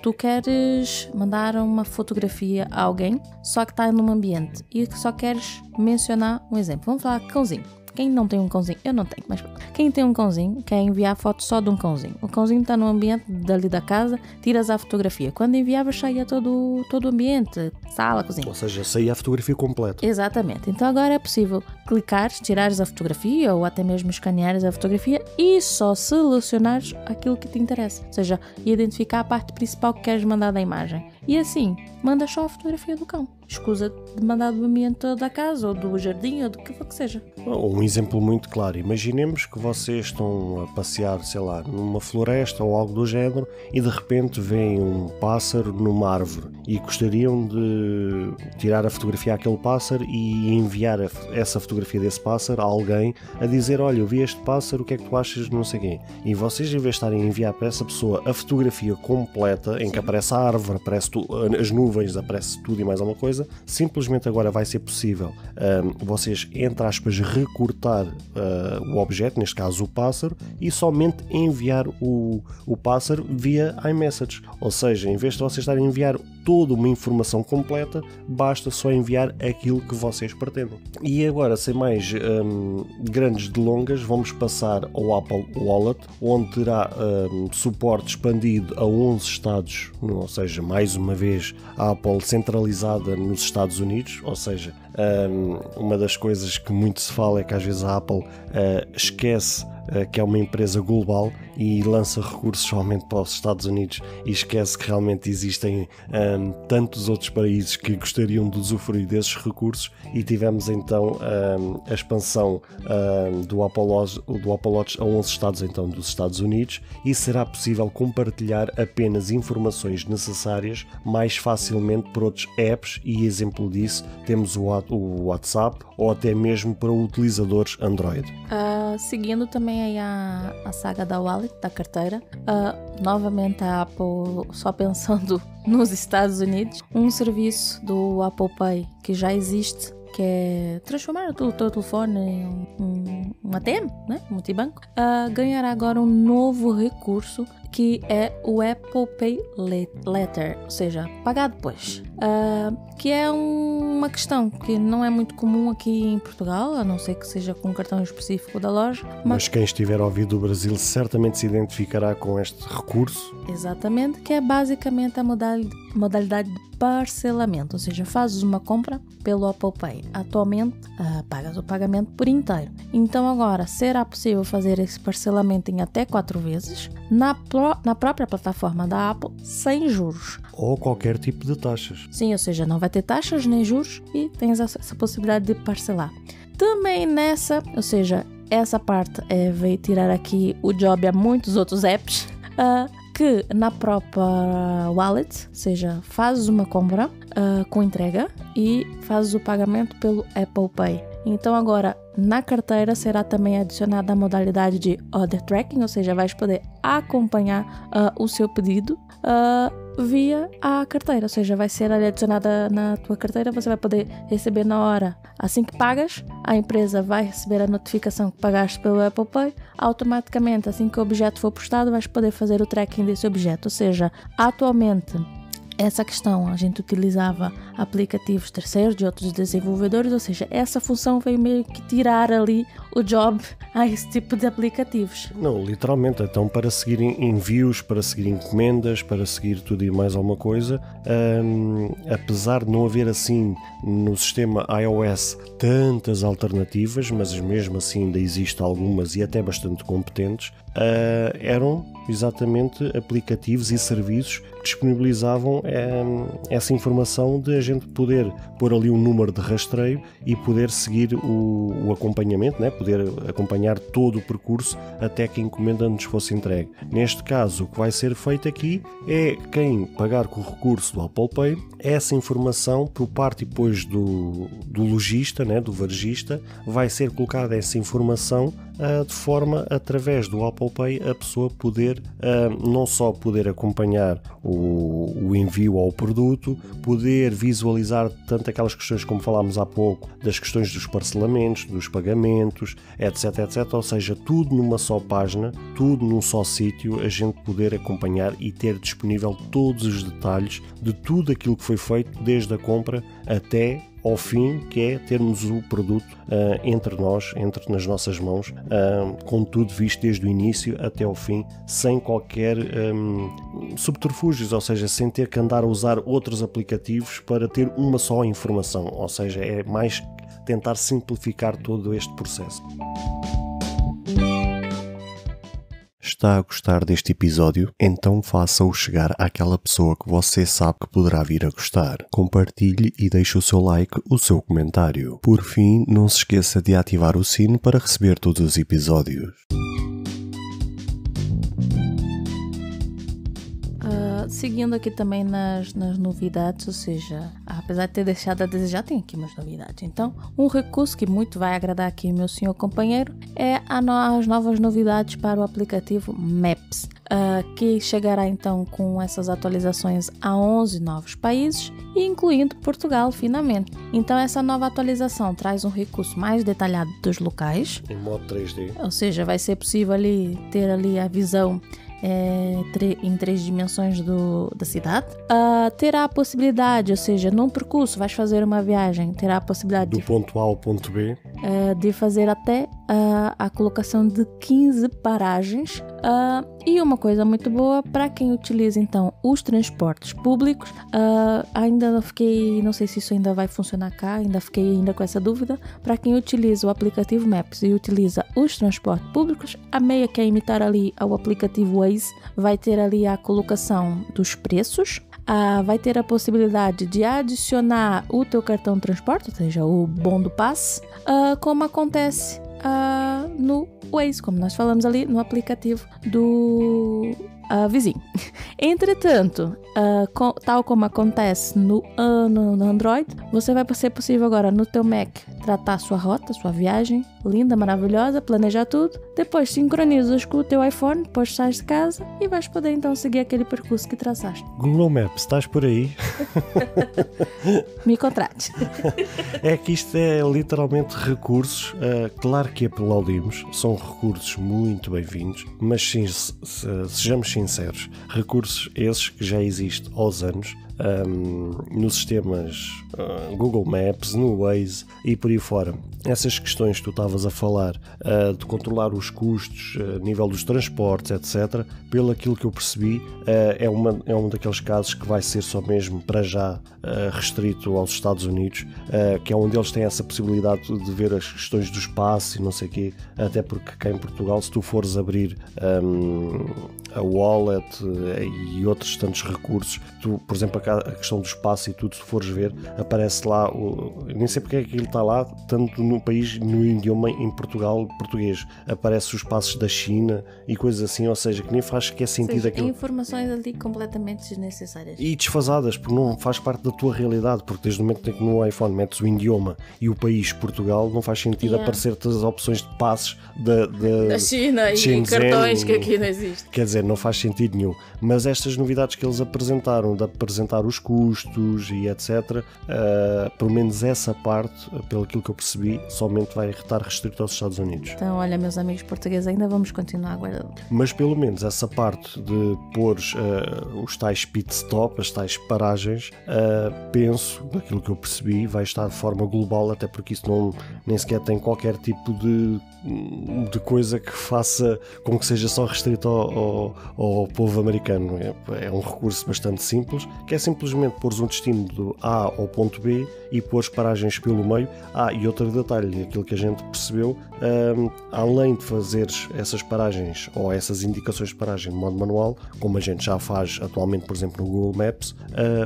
tu queres mandar uma fotografia a alguém, só que está num ambiente e só queres mencionar um exemplo. Vamos falar cãozinho. Quem não tem um cãozinho? Eu não tenho, mas quem tem um cãozinho quer enviar foto só de um cãozinho. O cãozinho está no ambiente dali da casa, tiras a fotografia. Quando enviavas, saía todo o ambiente, sala, cozinha. Ou seja, saía a fotografia completa. Exatamente. Então agora é possível clicares, tirares a fotografia ou até mesmo escaneares a fotografia e só selecionares aquilo que te interessa. Ou seja, identificar a parte principal que queres mandar da imagem. E assim, mandas só a fotografia do cão. Escusa de mandar do ambiente da casa ou do jardim ou do que for que seja. Um exemplo muito claro. Imaginemos que vocês estão a passear, sei lá, numa floresta ou algo do género e de repente vem um pássaro numa árvore e gostariam de tirar a fotografia àquele pássaro e enviar essa fotografia desse pássaro a alguém a dizer: olha, eu vi este pássaro, o que é que tu achas de não sei quem? E vocês, em vez de estarem a enviar para essa pessoa a fotografia completa, em que aparece a árvore, aparece as nuvens, aparece tudo e mais alguma coisa, simplesmente agora vai ser possível vocês, entre aspas, recortar o objeto, neste caso o pássaro, e somente enviar o pássaro via iMessage. Ou seja, em vez de vocês estarem a enviar toda uma informação completa, basta só enviar aquilo que vocês pretendem. E agora, sem mais grandes delongas, vamos passar ao Apple Wallet, onde terá suporte expandido a 11 estados, ou seja, mais uma vez a Apple centralizada nos Estados Unidos, ou seja, uma das coisas que muito se fala é que às vezes a Apple esquece que é uma empresa global e lança recursos somente para os Estados Unidos e esquece que realmente existem tantos outros países que gostariam de usufruir desses recursos, e tivemos então a expansão do Apple Watch a 11 estados então dos Estados Unidos, e será possível compartilhar apenas informações necessárias mais facilmente por outros apps, e exemplo disso temos o WhatsApp ou até mesmo para utilizadores Android. Seguindo também aí a saga da Wallet, da carteira, novamente a Apple, só pensando nos Estados Unidos, um serviço do Apple Pay que já existe, que é transformar o teu telefone em um ATM, né? Multibanco, ganhará agora um novo recurso que é o Apple Pay Later, ou seja, pagar depois. Que é uma questão que não é muito comum aqui em Portugal, a não ser que seja com um cartão específico da loja. Mas quem estiver a ouvir do Brasil certamente se identificará com este recurso. Exatamente, que é basicamente a modalidade de parcelamento, ou seja, fazes uma compra pelo Apple Pay. Atualmente, pagas o pagamento por inteiro. Então agora, será possível fazer esse parcelamento em até 4 vezes na própria plataforma da Apple, sem juros. Ou qualquer tipo de taxas. Sim, ou seja, não vai ter taxas nem juros e tens essa possibilidade de parcelar. Também nessa, ou seja, essa parte veio tirar aqui o job a muitos outros apps, que na própria wallet, ou seja, fazes uma compra com entrega e fazes o pagamento pelo Apple Pay. Então agora, na carteira será também adicionada a modalidade de Order Tracking, ou seja, vais poder acompanhar o seu pedido via a carteira, ou seja, vai ser ali adicionada na tua carteira, você vai poder receber na hora. Assim que pagas, a empresa vai receber a notificação que pagaste pelo Apple Pay, automaticamente, assim que o objeto for postado, vais poder fazer o tracking desse objeto, ou seja, atualmente essa questão, a gente utilizava aplicativos terceiros de outros desenvolvedores, ou seja, essa função veio meio que tirar ali o job a esse tipo de aplicativos. Não, literalmente, então para seguir envios, para seguir encomendas, para seguir tudo e mais alguma coisa, apesar de não haver assim no sistema iOS tantas alternativas, mas mesmo assim ainda existem algumas e até bastante competentes, eram exatamente aplicativos e serviços que disponibilizavam essa informação de a gente poder pôr ali um número de rastreio e poder seguir o acompanhamento, né? Poder acompanhar todo o percurso até que a encomenda nos fosse entregue. Neste caso, o que vai ser feito aqui é quem pagar com o recurso do Apple Pay, essa informação por parte depois do lojista, né? Do varejista, vai ser colocada essa informação de forma, através do Apple Pay, a pessoa poder não só poder acompanhar o envio ao produto, poder visualizar tanto aquelas questões como falámos há pouco, das questões dos parcelamentos, dos pagamentos, etc, etc, ou seja, tudo numa só página, tudo num só sítio, a gente poder acompanhar e ter disponível todos os detalhes de tudo aquilo que foi feito, desde a compra até ao fim, que é termos o produto nas nossas mãos, com tudo visto desde o início até ao fim, sem qualquer subterfúgios, ou seja, sem ter que andar a usar outros aplicativos para ter uma só informação, ou seja, é mais tentar simplificar todo este processo. Está a gostar deste episódio? Então faça-o chegar àquela pessoa que você sabe que poderá vir a gostar. Compartilhe e deixe o seu like, o seu comentário. Por fim, não se esqueça de ativar o sino para receber todos os episódios. Seguindo aqui também nas novidades, ou seja, apesar de ter deixado a desejar, tem aqui umas novidades. Então, um recurso que muito vai agradar aqui meu senhor companheiro é as novas novidades para o aplicativo Maps, que chegará então com essas atualizações a 11 novos países, incluindo Portugal, finalmente. Então, essa nova atualização traz um recurso mais detalhado dos locais. Em modo 3D. Ou seja, vai ser possível ter ali a visão em 3 dimensões da cidade. Terá a possibilidade, ou seja, num percurso vais fazer uma viagem, terá a possibilidade do ponto A ao ponto B, de fazer até a colocação de 15 paragens, e uma coisa muito boa para quem utiliza então os transportes públicos. Ainda não sei se isso ainda vai funcionar cá, ainda fiquei com essa dúvida. Para quem utiliza o aplicativo Maps e utiliza os transportes públicos, a meia que é imitar ali ao aplicativo Waze, vai ter ali a colocação dos preços, vai ter a possibilidade de adicionar o teu cartão de transporte, ou seja, o Bondo Pass, como acontece no Waze, como nós falamos ali no aplicativo do vizinho. Entretanto, tal como acontece no Android, você vai ser possível agora no teu Mac tratar sua rota, sua viagem, linda, maravilhosa, planejar tudo, depois sincronizas com o teu iPhone, depois sais de casa e vais poder então seguir aquele percurso que traçaste. Google Maps, estás por aí? Me contrate. É que isto é literalmente recursos, claro que aplaudimos, são recursos muito bem-vindos, mas sim, sejamos sinceros, recursos esses que já existem aos anos, nos sistemas Google Maps, no Waze e por aí fora. Essas questões que tu estavas a falar, de controlar os custos, nível dos transportes, etc., pelo aquilo que eu percebi, é um daqueles casos que vai ser só mesmo para já restrito aos Estados Unidos, que é onde eles têm essa possibilidade de ver as questões do espaço e não sei o quê, até porque cá em Portugal, se tu fores abrir a wallet e outros tantos recursos, tu, por exemplo, a questão do espaço e tudo, se fores ver, aparece lá, nem sei porque é que ele está lá, tanto no país, no idioma em Portugal, português, aparece os passos da China e coisas assim, ou seja, que nem faz sequer sentido aquilo. Informações ali completamente desnecessárias. E desfasadas, porque não faz parte da tua realidade, porque desde o momento em que no iPhone metes o idioma e o país Portugal, não faz sentido aparecer-te as opções de passos da China e Shenzhen, cartões que aqui não existem. Quer dizer, não faz sentido nenhum. Mas estas novidades que eles apresentaram, de apresentar os custos e etc., pelo menos essa parte, pelo aquilo que eu percebi, somente vai estar restrito aos Estados Unidos. Então, olha, meus amigos portugueses, ainda vamos continuar aguardando. Mas pelo menos essa parte de pôr os tais pit stop, as tais paragens, penso, daquilo que eu percebi, vai estar de forma global, até porque isso nem sequer tem qualquer tipo de coisa que faça com que seja só restrito ao povo americano. É um recurso bastante simples, que é simplesmente pôres um destino do A ao ponto B e pôres paragens pelo meio. E outro detalhe, aquilo que a gente percebeu, além de fazeres essas paragens ou essas indicações de paragem de modo manual, como a gente já faz atualmente, por exemplo, no Google Maps,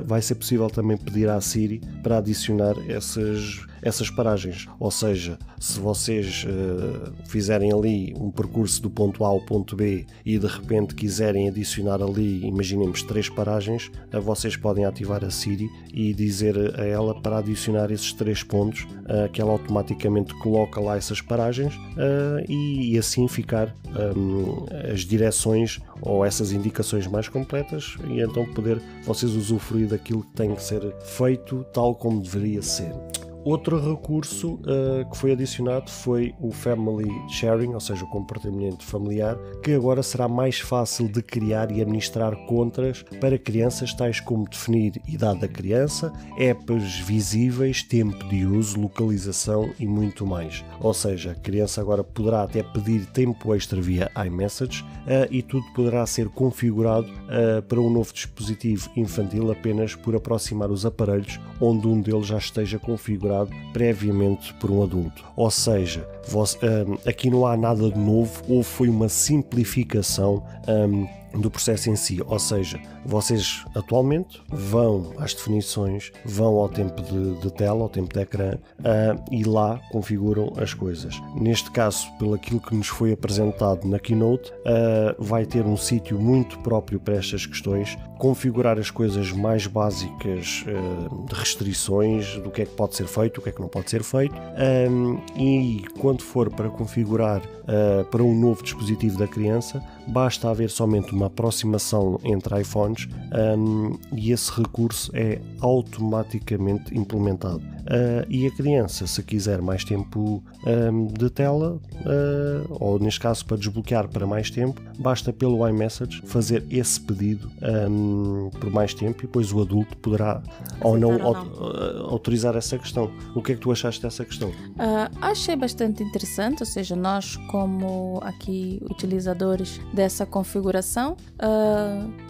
vai ser possível também pedir à Siri para adicionar essas paragens. Ou seja, se vocês fizerem ali um percurso do ponto A ao ponto B e de repente quiserem adicionar ali, imaginemos, 3 paragens, vocês podem ativar a Siri e dizer a ela para adicionar esses 3 pontos, que ela automaticamente coloca lá essas paragens e assim ficar as direções ou essas indicações mais completas e então poder vocês usufruir daquilo que tem que ser feito tal como deveria ser. Outro recurso que foi adicionado foi o Family Sharing, ou seja, o compartilhamento familiar, que agora será mais fácil de criar e administrar contas para crianças, tais como definir idade da criança, apps visíveis, tempo de uso, localização e muito mais. Ou seja, a criança agora poderá até pedir tempo extra via iMessage e tudo poderá ser configurado para um novo dispositivo infantil apenas por aproximar os aparelhos onde um deles já esteja configurado previamente por um adulto. Ou seja, aqui não há nada de novo, ou foi uma simplificação do processo em si, ou seja, vocês atualmente vão às definições, vão ao tempo de tela, ao tempo de ecrã e lá configuram as coisas. Neste caso, pelo aquilo que nos foi apresentado na Keynote, vai ter um sítio muito próprio para estas questões, configurar as coisas mais básicas de restrições, do que é que pode ser feito, o que é que não pode ser feito, e quando for para configurar para um novo dispositivo da criança, basta haver somente uma aproximação entre iPhones e esse recurso é automaticamente implementado. E a criança, se quiser mais tempo de tela, ou neste caso para desbloquear para mais tempo, basta pelo iMessage fazer esse pedido por mais tempo e depois o adulto poderá ou não autorizar essa questão. O que é que tu achaste dessa questão? Achei bastante interessante, ou seja, nós como aqui utilizadores dessa configuração,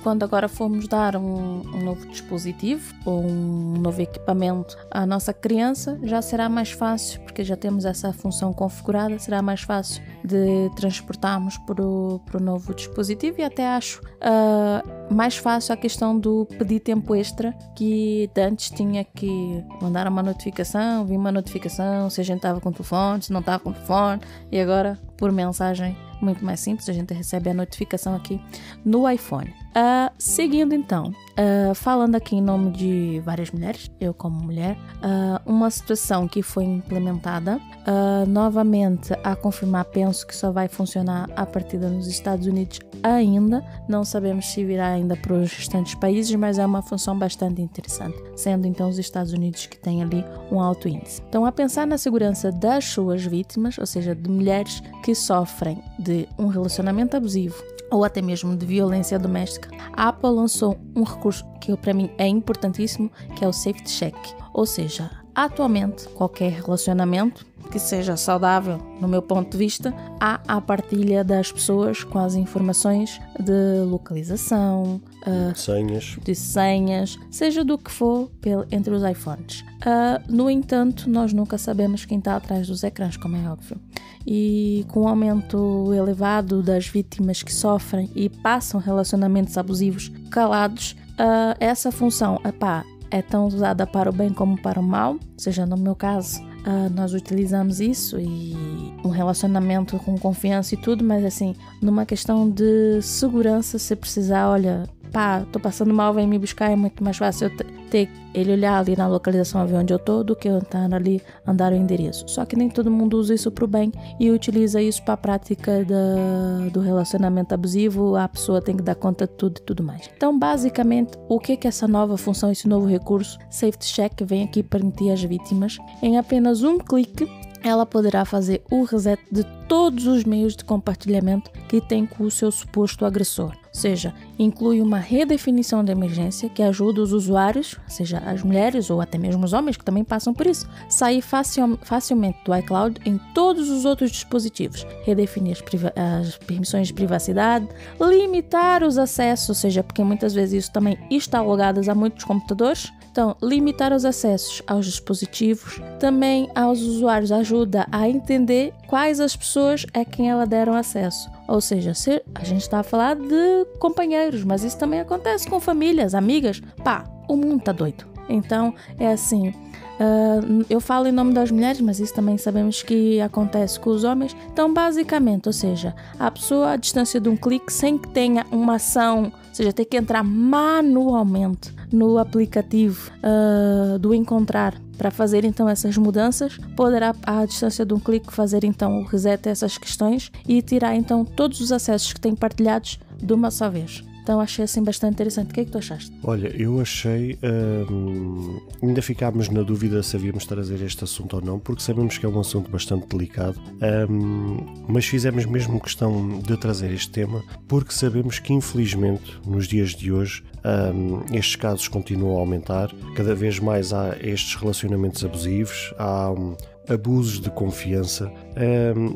quando agora formos dar um novo dispositivo ou um novo equipamento à nossa criança, já será mais fácil, porque já temos essa função configurada, será mais fácil de transportarmos para o novo dispositivo e até acho mais fácil a questão do pedir tempo extra, que antes tinha que mandar uma notificação, vir uma notificação se a gente estava com o telefone, se não estava com o telefone, e agora por mensagem muito mais simples, a gente recebe a notificação aqui no iPhone. Seguindo então, falando aqui em nome de várias mulheres, eu como mulher, uma situação que foi implementada, novamente a confirmar, penso que só vai funcionar a partir nos Estados Unidos ainda, não sabemos se virá ainda para os restantes países, mas é uma função bastante interessante, sendo então os Estados Unidos que têm ali um alto índice. Então, a pensar na segurança das suas vítimas, ou seja, de mulheres que sofrem de um relacionamento abusivo ou até mesmo de violência doméstica, a Apple lançou um recurso que para mim é importantíssimo, que é o Safety Check. Ou seja, atualmente qualquer relacionamento que seja saudável, no meu ponto de vista, há a partilha das pessoas com as informações de localização, de senhas, seja do que for entre os iPhones. No entanto, nós nunca sabemos quem está atrás dos ecrãs, como é óbvio. E com o aumento elevado das vítimas que sofrem e passam relacionamentos abusivos calados, essa função é tão usada para o bem como para o mal, seja no meu caso, nós utilizamos isso e um relacionamento com confiança e tudo, mas assim, numa questão de segurança, se precisar, olha, estou passando mal, vem me buscar, é muito mais fácil eu ter ele olhar ali na localização, ver onde eu estou, do que eu estar ali, andar o endereço. Só que nem todo mundo usa isso para o bem e utiliza isso para a prática do relacionamento abusivo, a pessoa tem que dar conta de tudo e tudo mais. Então, basicamente, o que é que essa nova função, esse novo recurso, Safety Check, vem aqui permitir às vítimas? Em apenas um clique, ela poderá fazer o reset de todos os meios de compartilhamento que tem com o seu suposto agressor. Ou seja, inclui uma redefinição de emergência que ajuda os usuários, seja as mulheres ou até mesmo os homens que também passam por isso, sair facilmente do iCloud em todos os outros dispositivos, redefinir as permissões de privacidade, limitar os acessos, ou seja, porque muitas vezes isso também está alugado a muitos computadores. Então, limitar os acessos aos dispositivos, também aos usuários, ajuda a entender quais as pessoas a quem ela deram acesso. Ou seja, a gente está a falar de companheiros, mas isso também acontece com famílias, amigas. O mundo está doido. Então, é assim, eu falo em nome das mulheres, mas isso também sabemos que acontece com os homens. Então, basicamente, ou seja, a pessoa à distância de um clique, sem que tenha uma ação, ou seja, tem que entrar manualmente no aplicativo do Encontrar para fazer então essas mudanças, poderá à distância de um clique fazer então o reset a essas questões e tirar então todos os acessos que tem partilhados de uma só vez. Então achei assim bastante interessante. O que é que tu achaste? Olha, eu achei... ainda ficámos na dúvida se havíamos de trazer este assunto ou não, porque sabemos que é um assunto bastante delicado, mas fizemos mesmo questão de trazer este tema, porque sabemos que infelizmente nos dias de hoje estes casos continuam a aumentar, cada vez mais há estes relacionamentos abusivos, há abusos de confiança,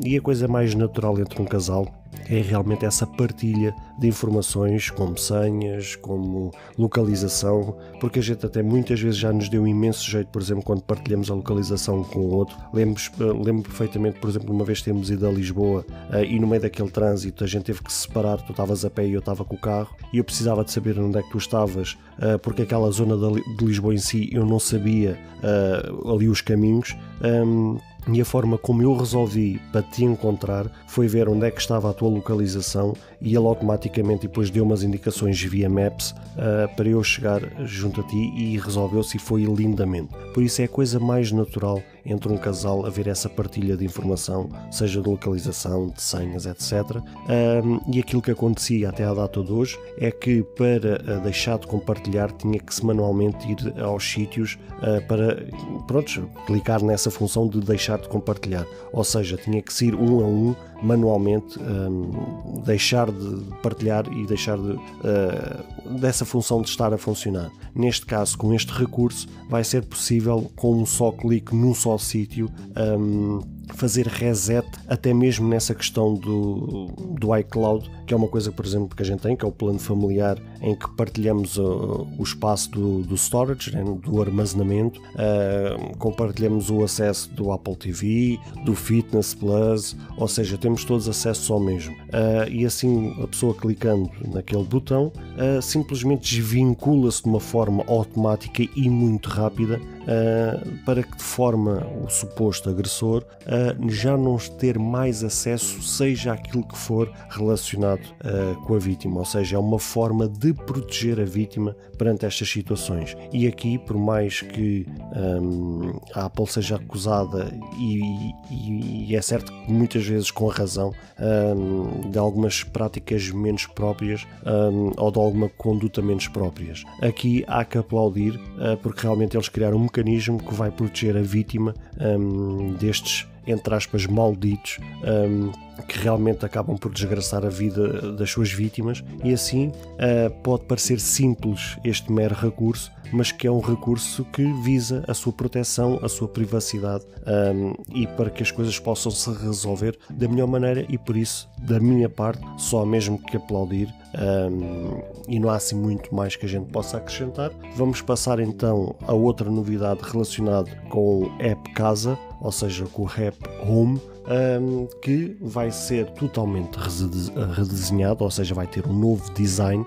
e a coisa mais natural entre um casal é realmente essa partilha de informações, como senhas, como localização, porque a gente até muitas vezes já nos deu imenso jeito, por exemplo, quando partilhamos a localização com o outro. Lembro perfeitamente, por exemplo, uma vez temos ido a Lisboa e no meio daquele trânsito a gente teve que se separar, tu estavas a pé e eu estava com o carro e eu precisava de saber onde é que tu estavas, porque aquela zona de Lisboa em si eu não sabia ali os caminhos. E a forma como eu resolvi para te encontrar foi ver onde é que estava a tua localização e ele automaticamente depois deu umas indicações via Maps para eu chegar junto a ti e resolveu-se e foi lindamente. Por isso é a coisa mais natural entre um casal haver essa partilha de informação, seja de localização, de senhas, etc. E aquilo que acontecia até à data de hoje é que para deixar de compartilhar tinha que se manualmente ir aos sítios para, clicar nessa função de deixar de compartilhar. Ou seja, tinha que se ir um a um, manualmente, deixar de partilhar e deixar dessa função de estar a funcionar. Neste caso, com este recurso, vai ser possível, com um só clique num só sítio, fazer reset até mesmo nessa questão do iCloud, que é uma coisa, por exemplo, que a gente tem, que é o plano familiar, em que partilhamos o espaço do storage, né, do armazenamento, compartilhamos o acesso do Apple TV, do Fitness Plus, ou seja, temos todos acesso ao mesmo. E assim, a pessoa clicando naquele botão, simplesmente desvincula-se de uma forma automática e muito rápida para que de forma o suposto agressor já não ter mais acesso, seja aquilo que for relacionado com a vítima, ou seja, é uma forma de proteger a vítima perante estas situações. E aqui, por mais que a Apple seja acusada, e é certo que muitas vezes com razão, de algumas práticas menos próprias ou de alguma conduta menos próprias, aqui há que aplaudir, porque realmente eles criaram um mecanismo que vai proteger a vítima destes, entre aspas, malditos, que realmente acabam por desgraçar a vida das suas vítimas. E assim pode parecer simples este mero recurso, mas que é um recurso que visa a sua proteção, a sua privacidade, e para que as coisas possam se resolver da melhor maneira. E por isso, da minha parte, só há mesmo que aplaudir, e não há assim muito mais que a gente possa acrescentar. Vamos passar então a outra novidade relacionada com o App Casa, ou seja, com o App Home, que vai ser totalmente redesenhado, ou seja, vai ter um novo design,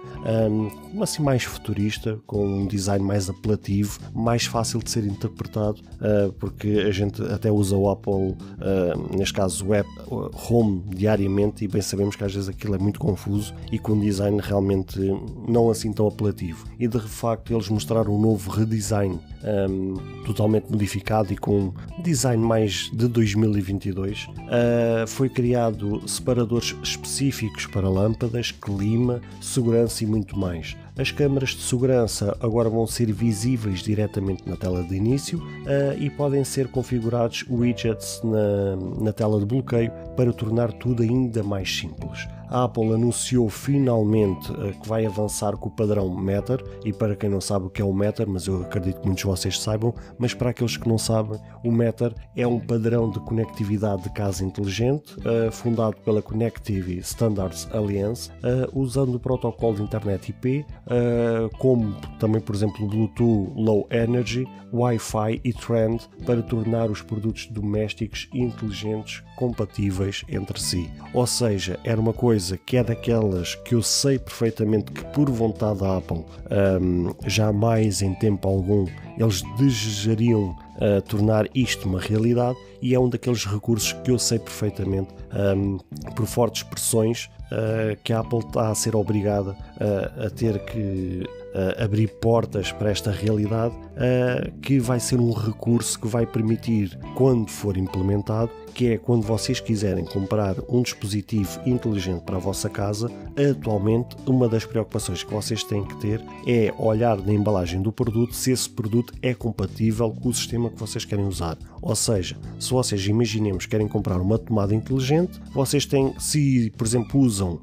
assim mais futurista, com um design mais apelativo, mais fácil de ser interpretado, porque a gente até usa o Apple, neste caso o App Home, diariamente, e bem sabemos que às vezes aquilo é muito confuso e com um design realmente não assim tão apelativo. E de facto eles mostraram um novo redesign totalmente modificado e com um design mais de 2022. Foi criado separadores específicos para lâmpadas, clima, segurança e muito mais. As câmaras de segurança agora vão ser visíveis diretamente na tela de início, e podem ser configurados widgets na tela de bloqueio para tornar tudo ainda mais simples. A Apple anunciou finalmente que vai avançar com o padrão Matter, e para quem não sabe o que é o Matter, mas eu acredito que muitos de vocês saibam, mas para aqueles que não sabem, o Matter é um padrão de conectividade de casa inteligente, fundado pela Connectivity Standards Alliance, usando o protocolo de internet IP, como também, por exemplo, o Bluetooth Low Energy, Wi-Fi e Trend, para tornar os produtos domésticos inteligentes compatíveis entre si. Ou seja, era uma coisa que é daquelas que eu sei perfeitamente que, por vontade da Apple, jamais em tempo algum eles desejariam tornar isto uma realidade, e é um daqueles recursos que eu sei perfeitamente, por fortes pressões, que a Apple está a ser obrigada a ter que abrir portas para esta realidade, que vai ser um recurso que vai permitir, quando for implementado, que é quando vocês quiserem comprar um dispositivo inteligente para a vossa casa, atualmente uma das preocupações que vocês têm que ter é olhar na embalagem do produto se esse produto é compatível com o sistema que vocês querem usar. Ou seja, se vocês, imaginemos, querem comprar uma tomada inteligente, vocês têm, se por exemplo usam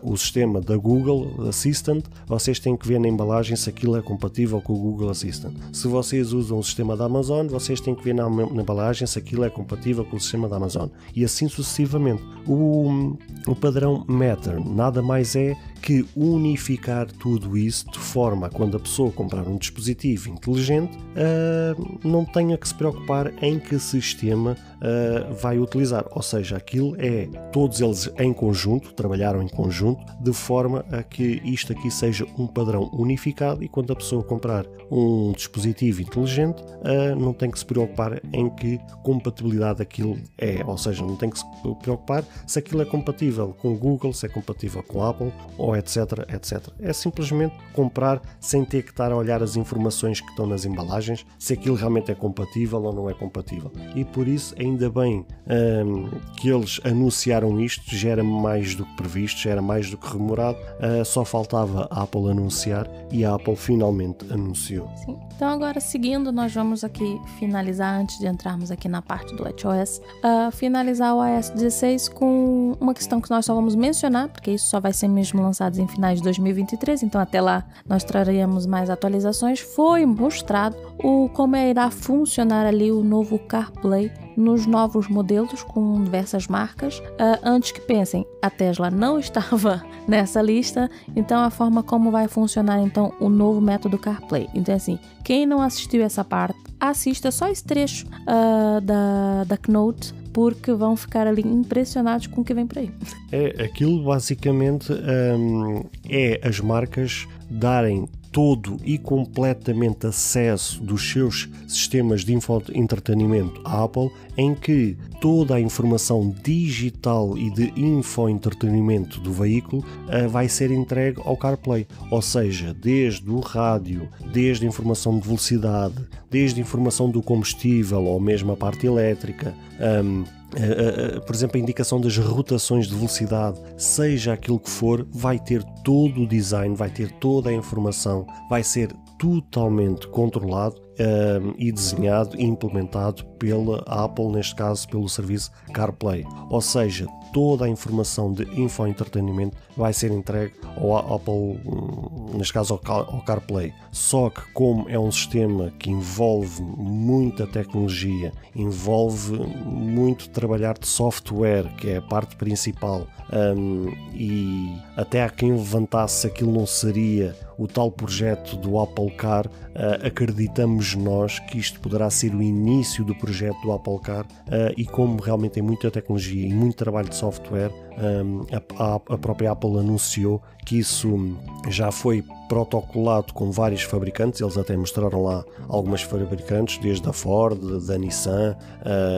o sistema da Google Assistant, vocês têm que ver na embalagem se aquilo é compatível com o Google Assistant. Se vocês usam o sistema da Amazon, vocês têm que ver na embalagem se aquilo é compatível com o sistema da Amazon, e assim sucessivamente. O padrão Matter nada mais é que unificar tudo isso de forma a, quando a pessoa comprar um dispositivo inteligente, não tenha que se preocupar em que sistema vai utilizar. Ou seja, aquilo é, todos eles em conjunto, trabalharam em conjunto, de forma a que isto aqui seja um padrão unificado, e quando a pessoa comprar um dispositivo inteligente, não tem que se preocupar em que compatibilidade aquilo é. Ou seja, não tem que se preocupar se aquilo é compatível com o Google, se é compatível com a Apple, ou etc, etc. É simplesmente comprar sem ter que estar a olhar as informações que estão nas embalagens, se aquilo realmente é compatível ou não é compatível. E por isso, ainda bem que eles anunciaram isto, já era mais do que previsto, já era mais do que remorado, só faltava a Apple anunciar, e a Apple finalmente anunciou. Sim. Então agora, seguindo, nós vamos aqui finalizar, antes de entrarmos aqui na parte do WatchOS, finalizar o iOS 16 com uma questão que nós só vamos mencionar, porque isso só vai ser mesmo lançado em finais de 2023, então até lá nós traremos mais atualizações. Foi mostrado como irá funcionar ali o novo CarPlay nos novos modelos com diversas marcas. Antes que pensem, a Tesla não estava nessa lista, então a forma como vai funcionar então o novo método CarPlay. Então assim, quem não assistiu essa parte, assista só esse trecho da Keynote, porque vão ficar ali impressionados com o que vem por aí. Aquilo basicamente é as marcas darem todo e completamente acesso dos seus sistemas de infoentretenimento Apple, em que toda a informação digital e de infoentretenimento do veículo vai ser entregue ao CarPlay, ou seja, desde o rádio, desde a informação de velocidade, desde a informação do combustível ou mesmo a parte elétrica, por exemplo, a indicação das rotações de velocidade, seja aquilo que for, vai ter todo o design, vai ter toda a informação, vai ser totalmente controlado e desenhado e implementado pela Apple, neste caso pelo serviço CarPlay. Ou seja, toda a informação de infoentretenimento vai ser entregue ao Apple, neste caso ao CarPlay. Só que como é um sistema que envolve muita tecnologia, envolve muito trabalhar de software, que é a parte principal, e até há quem levantasse se aquilo não seria o tal projeto do Apple Car, acreditamos nós que isto poderá ser o início do projeto do Apple Car, e como realmente tem muita tecnologia e muito trabalho de software, a própria Apple anunciou que isso já foi protocolado com vários fabricantes. Eles até mostraram lá algumas fabricantes, desde a Ford, da Nissan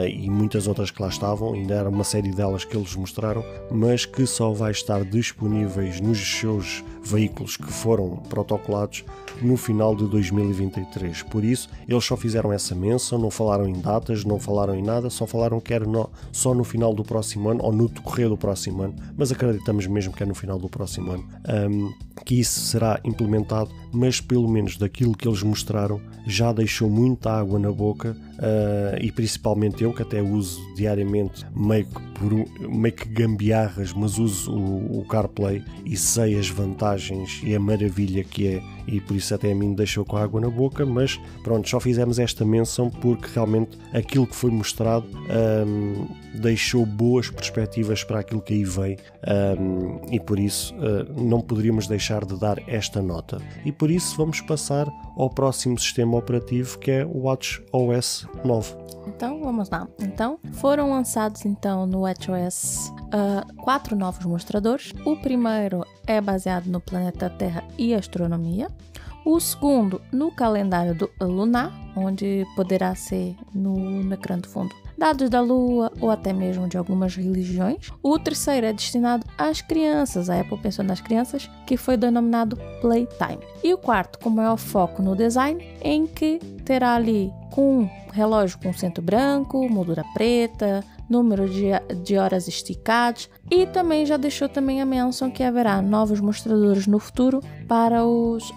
e muitas outras que lá estavam. Ainda era uma série delas que eles mostraram, mas que só vai estar disponíveis nos seus veículos que foram protocolados no final de 2023. Por isso, eles só fizeram essa menção, não falaram em datas, não falaram em nada, só falaram que era só no final do próximo ano ou no decorrer do próximo ano, mas acreditamos mesmo que é no final do próximo ano que isso será implementado, mas pelo menos daquilo que eles mostraram já deixou muita água na boca, e principalmente eu, que até uso diariamente meio que gambiarras, mas uso o CarPlay e sei as vantagens e a maravilha que é, e por isso até a mim me deixou com a água na boca. Mas pronto, só fizemos esta menção porque realmente aquilo que foi mostrado deixou boas perspectivas para aquilo que aí vem, e por isso não poderíamos deixar de dar esta nota. E por isso vamos passar ao próximo sistema operativo, que é o WatchOS 9. Então vamos lá. Então foram lançados então no WatchOS 4 novos mostradores. O primeiro é baseado no planeta Terra e astronomia. O segundo no calendário lunar, onde poderá ser no ecrã do fundo dados da Lua ou até mesmo de algumas religiões. O terceiro é destinado às crianças, a Apple pensou nas crianças, que foi denominado Playtime. E o quarto com maior foco no design, em que terá ali com um relógio com centro branco, moldura preta, número de horas esticados, e também já deixou também a menção que haverá novos mostradores no futuro para os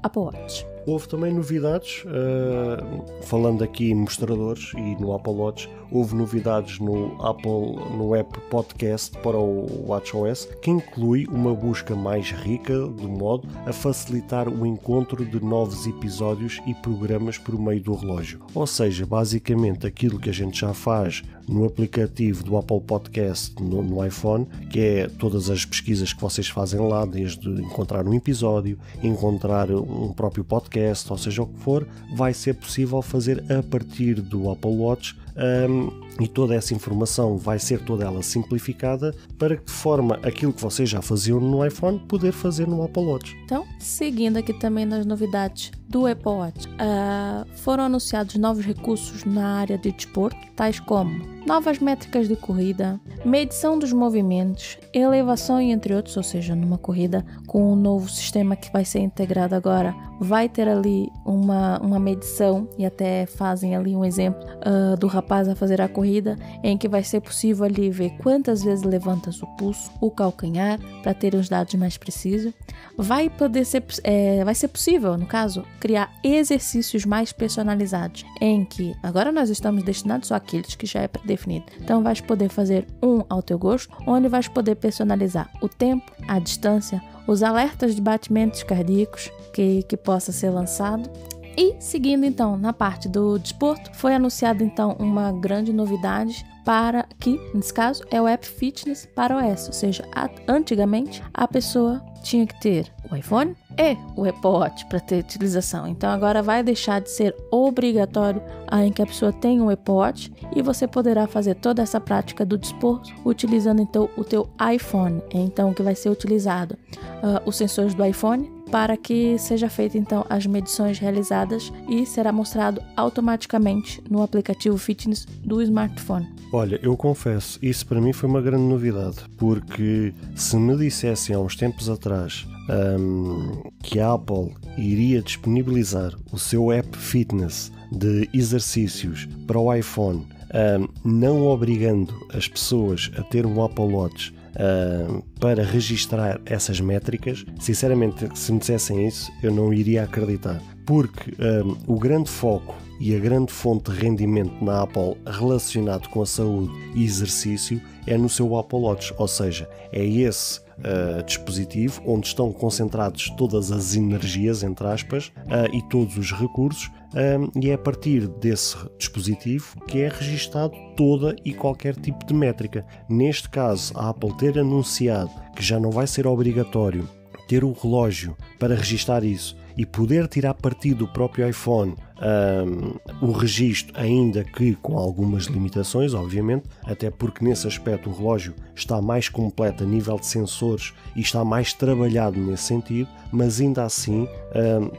Apple Watch. Houve também novidades, falando aqui em mostradores e no Apple Watch, houve novidades no app Podcast para o WatchOS, que inclui uma busca mais rica, de modo a facilitar o encontro de novos episódios e programas por meio do relógio. Ou seja, basicamente aquilo que a gente já faz no aplicativo do Apple Podcast no iPhone, que é todas as pesquisas que vocês fazem lá, desde encontrar um episódio, encontrar um próprio podcast, ou seja o que for, vai ser possível fazer a partir do Apple Watch, e toda essa informação vai ser toda ela simplificada para que, de forma aquilo que vocês já faziam no iPhone, poder fazer no Apple Watch. Então, seguindo aqui também nas novidades do Apple Watch, foram anunciados novos recursos na área de desporto, tais como novas métricas de corrida, medição dos movimentos, elevação e entre outros, ou seja, numa corrida com um novo sistema que vai ser integrado agora, vai ter ali uma medição, e até fazem ali um exemplo do rapaz a fazer a corrida, em que vai ser possível ali ver quantas vezes levantas o pulso, o calcanhar, para ter os dados mais precisos. Vai ser possível, no caso, criar exercícios mais personalizados, em que agora nós estamos destinados só àqueles que já é predefinido. Então vais poder fazer um ao teu gosto, onde vais poder personalizar o tempo, a distância, os alertas de batimentos cardíacos que possa ser lançado. E seguindo então na parte do desporto, foi anunciada então uma grande novidade para que, nesse caso, é o App Fitness para iOS, ou seja, antigamente a pessoa tinha que ter o iPhone e o Apple Watch para ter utilização. Então agora vai deixar de ser obrigatório em que a pessoa tenha um Apple Watch, e você poderá fazer toda essa prática do desporto utilizando então o teu iPhone. Então o que vai ser utilizado? Os sensores do iPhone, para que seja feita então as medições realizadas e será mostrado automaticamente no aplicativo fitness do smartphone. Olha, eu confesso, isso para mim foi uma grande novidade, porque se me dissessem há uns tempos atrás que a Apple iria disponibilizar o seu app fitness de exercícios para o iPhone, não obrigando as pessoas a ter um Apple Watch para registrar essas métricas, sinceramente, se me dissessem isso, eu não iria acreditar, porque o grande foco e a grande fonte de rendimento na Apple relacionado com a saúde e exercício é no seu Apple Watch, ou seja, é esse dispositivo onde estão concentrados todas as energias, entre aspas, e todos os recursos, e é a partir desse dispositivo que é registado toda e qualquer tipo de métrica. Neste caso, a Apple ter anunciado que já não vai ser obrigatório ter o relógio para registar isso e poder tirar partido do próprio iPhone o registro, ainda que com algumas limitações, obviamente, até porque nesse aspecto o relógio está mais completo a nível de sensores e está mais trabalhado nesse sentido, mas ainda assim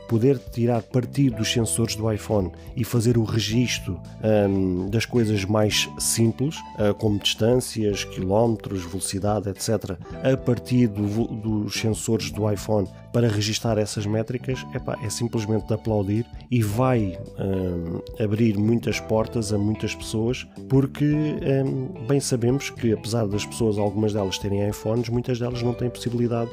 poder tirar partido dos sensores do iPhone e fazer o registro das coisas mais simples, como distâncias, quilómetros, velocidade, etc., a partir dos sensores do iPhone para registar essas métricas, é simplesmente de aplaudir e vai abrir muitas portas a muitas pessoas, porque bem sabemos que, apesar das pessoas, algumas delas terem iPhones, muitas delas não têm possibilidade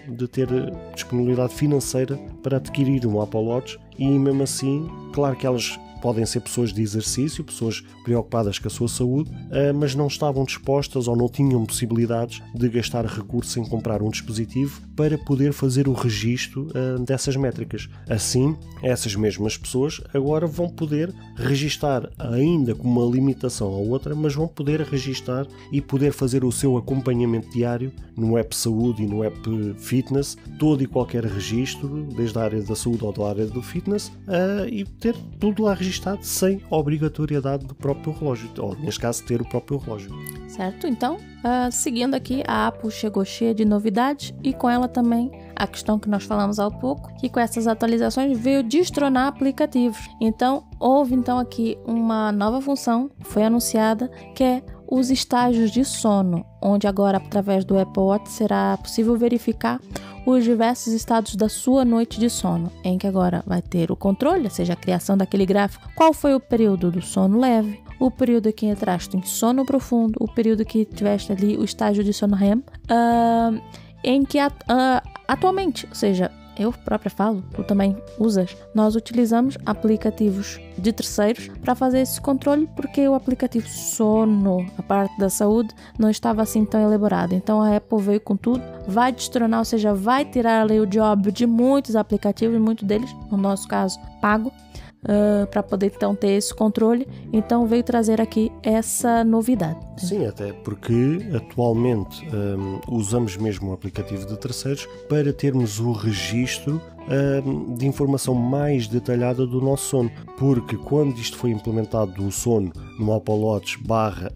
de ter disponibilidade financeira para adquirir um Apple Watch, e mesmo assim, claro que elas podem ser pessoas de exercício, pessoas preocupadas com a sua saúde, mas não estavam dispostas ou não tinham possibilidades de gastar recursos em comprar um dispositivo para poder fazer o registro dessas métricas. Assim, essas mesmas pessoas agora vão poder registar, ainda com uma limitação ou outra, mas vão poder registar e poder fazer o seu acompanhamento diário no app Saúde e no app Fitness, todo e qualquer registro, desde a área da saúde ou da área do fitness, e ter tudo lá registado sem obrigatoriedade do próprio relógio, ou neste caso ter o próprio relógio. Certo? Então, seguindo aqui, a Apple chegou cheia de novidades e com ela também a questão que nós falamos há pouco, que com essas atualizações veio destronar aplicativos. Então, houve aqui uma nova função, foi anunciada, que é os estágios de sono, onde agora através do Apple Watch será possível verificar os diversos estados da sua noite de sono, em que agora vai ter o controle, ou seja, a criação daquele gráfico, qual foi o período do sono leve, o período que entraste em sono profundo, o período que tiveste ali o estágio de sono REM, em que atualmente, ou seja, eu própria falo, tu também usas, nós utilizamos aplicativos de terceiros para fazer esse controle, porque o aplicativo sono, a parte da saúde, não estava assim tão elaborado. Então a Apple veio com tudo, vai destronar, ou seja, vai tirar ali o job de muitos aplicativos, muitos deles, no nosso caso, pago, para poder então ter esse controle. Então veio trazer aqui essa novidade. Sim, até porque atualmente usamos mesmo o aplicativo de terceiros para termos o registro de informação mais detalhada do nosso sono, porque quando isto foi implementado o sono no Apple Watch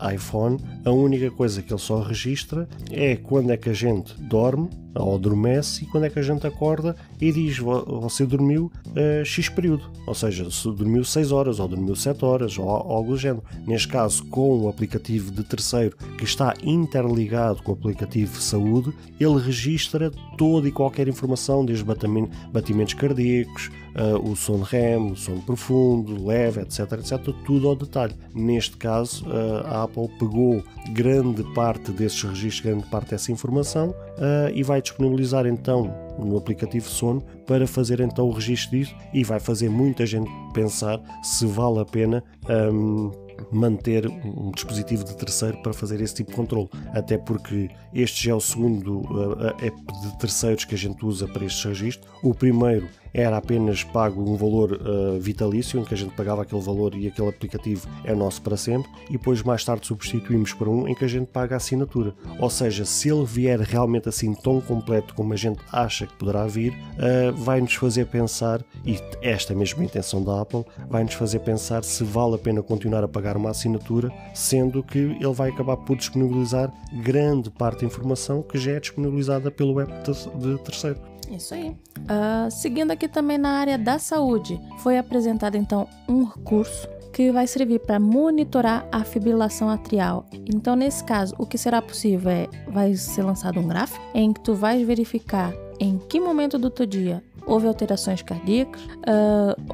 /iPhone, a única coisa que ele só registra é quando é que a gente dorme ou adormece e quando é que a gente acorda e diz: você dormiu X período, ou seja, se dormiu 6 horas ou dormiu 7 horas ou algo do género. Neste caso, com o aplicativo de terceiro que está interligado com o aplicativo de saúde, ele registra toda e qualquer informação, desde batimentos cardíacos, o sono REM, o sono profundo, leve, etc, tudo ao detalhe. Neste caso, a Apple pegou grande parte desses registros, grande parte dessa informação, e vai disponibilizar então no aplicativo sono para fazer então o registro disso, e vai fazer muita gente pensar se vale a pena manter um dispositivo de terceiro para fazer esse tipo de controle, até porque este já é o segundo app de terceiros que a gente usa para este registro. O primeiro era apenas pago um valor vitalício, em que a gente pagava aquele valor e aquele aplicativo é nosso para sempre, e depois mais tarde substituímos por um em que a gente paga a assinatura. Ou seja, se ele vier realmente assim tão completo como a gente acha que poderá vir, vai-nos fazer pensar, e esta é mesmo a intenção da Apple, vai-nos fazer pensar se vale a pena continuar a pagar uma assinatura, sendo que ele vai acabar por disponibilizar grande parte da informação que já é disponibilizada pelo app de terceiro. Isso aí. Seguindo aqui também na área da saúde, foi apresentado então um recurso que vai servir para monitorar a fibrilação atrial. Então, nesse caso, o que será possível vai ser lançado um gráfico em que tu vais verificar em que momento do teu dia houve alterações cardíacas,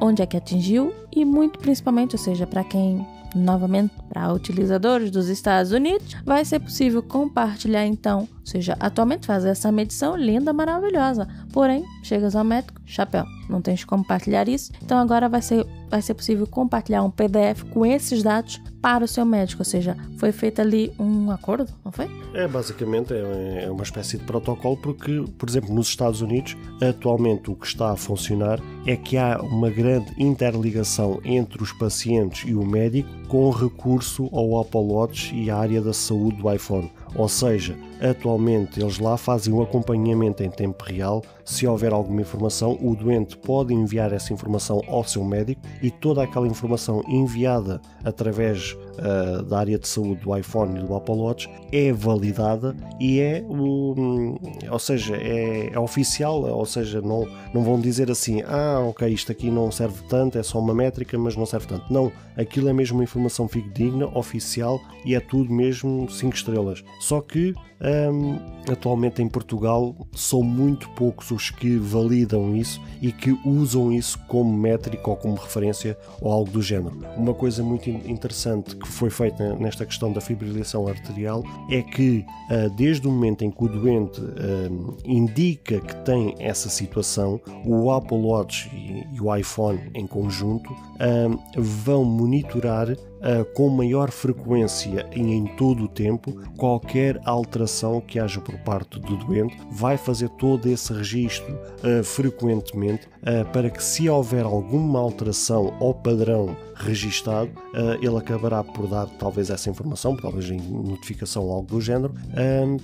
onde é que atingiu e muito principalmente, ou seja, para quem, novamente, para utilizadores dos Estados Unidos, vai ser possível compartilhar então, ou seja, atualmente fazer essa medição linda, maravilhosa, porém, chegas ao médico, chapéu, não tens como compartilhar isso, então agora vai ser possível compartilhar um PDF com esses dados para o seu médico, ou seja, foi feito ali um acordo, não foi? Basicamente é uma espécie de protocolo porque, por exemplo, nos Estados Unidos, atualmente o que está a funcionar é que há uma grande interligação entre os pacientes e o médico com recurso ao Apple Watch e à área da saúde do iPhone. Ou seja, atualmente eles lá fazem um acompanhamento em tempo real. Se houver alguma informação, o doente pode enviar essa informação ao seu médico e toda aquela informação enviada através da área de saúde do iPhone e do Apple Watch é validada e é oficial, ou seja, não vão dizer assim, ok, isto aqui não serve tanto, é só uma métrica, mas não serve tanto. Não, aquilo é mesmo uma informação fidedigna, oficial e é tudo mesmo 5 estrelas. Só que atualmente em Portugal são muito poucos os que validam isso e que usam isso como métrica ou como referência ou algo do género. Uma coisa muito interessante que foi feita nesta questão da fibrilação arterial é que desde o momento em que o doente indica que tem essa situação, o Apple Watch e o iPhone em conjunto vão monitorar com maior frequência e em todo o tempo qualquer alteração que haja por parte do doente, vai fazer todo esse registro frequentemente para que, se houver alguma alteração ou padrão registado, ele acabará por dar talvez essa informação, talvez em notificação ou algo do género,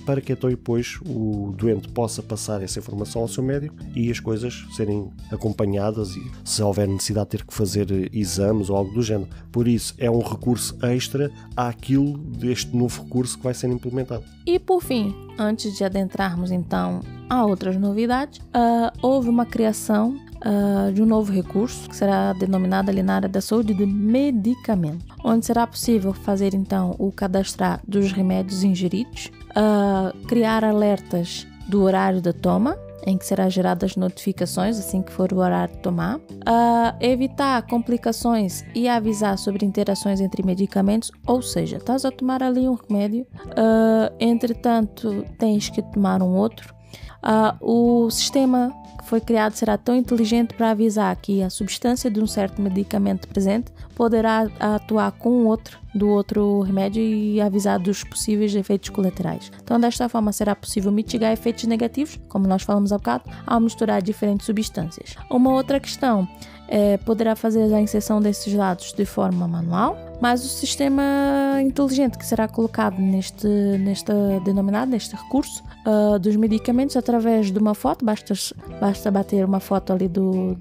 para que então depois o doente possa passar essa informação ao seu médico e as coisas serem acompanhadas e, se houver necessidade de ter que fazer exames ou algo do género. Por isso é um recurso extra àquilo deste novo recurso que vai ser implementado. E por fim, antes de adentrarmos então a outras novidades, houve uma criação de um novo recurso que será denominado ali na área da saúde de medicamento, onde será possível fazer então o cadastrar dos remédios ingeridos, criar alertas do horário da toma, em que será geradas notificações assim que for o horário de tomar, evitar complicações e avisar sobre interações entre medicamentos, ou seja, estás a tomar ali um remédio, entretanto tens que tomar um outro. O sistema que foi criado será tão inteligente para avisar que a substância de um certo medicamento presente poderá atuar com do outro remédio e avisar dos possíveis efeitos colaterais. Então, desta forma, será possível mitigar efeitos negativos, como nós falamos há bocado, ao misturar diferentes substâncias. Uma outra questão poderá fazer a inserção desses dados de forma manual, mas o sistema inteligente que será colocado neste recurso dos medicamentos através de uma foto, basta bater uma foto ali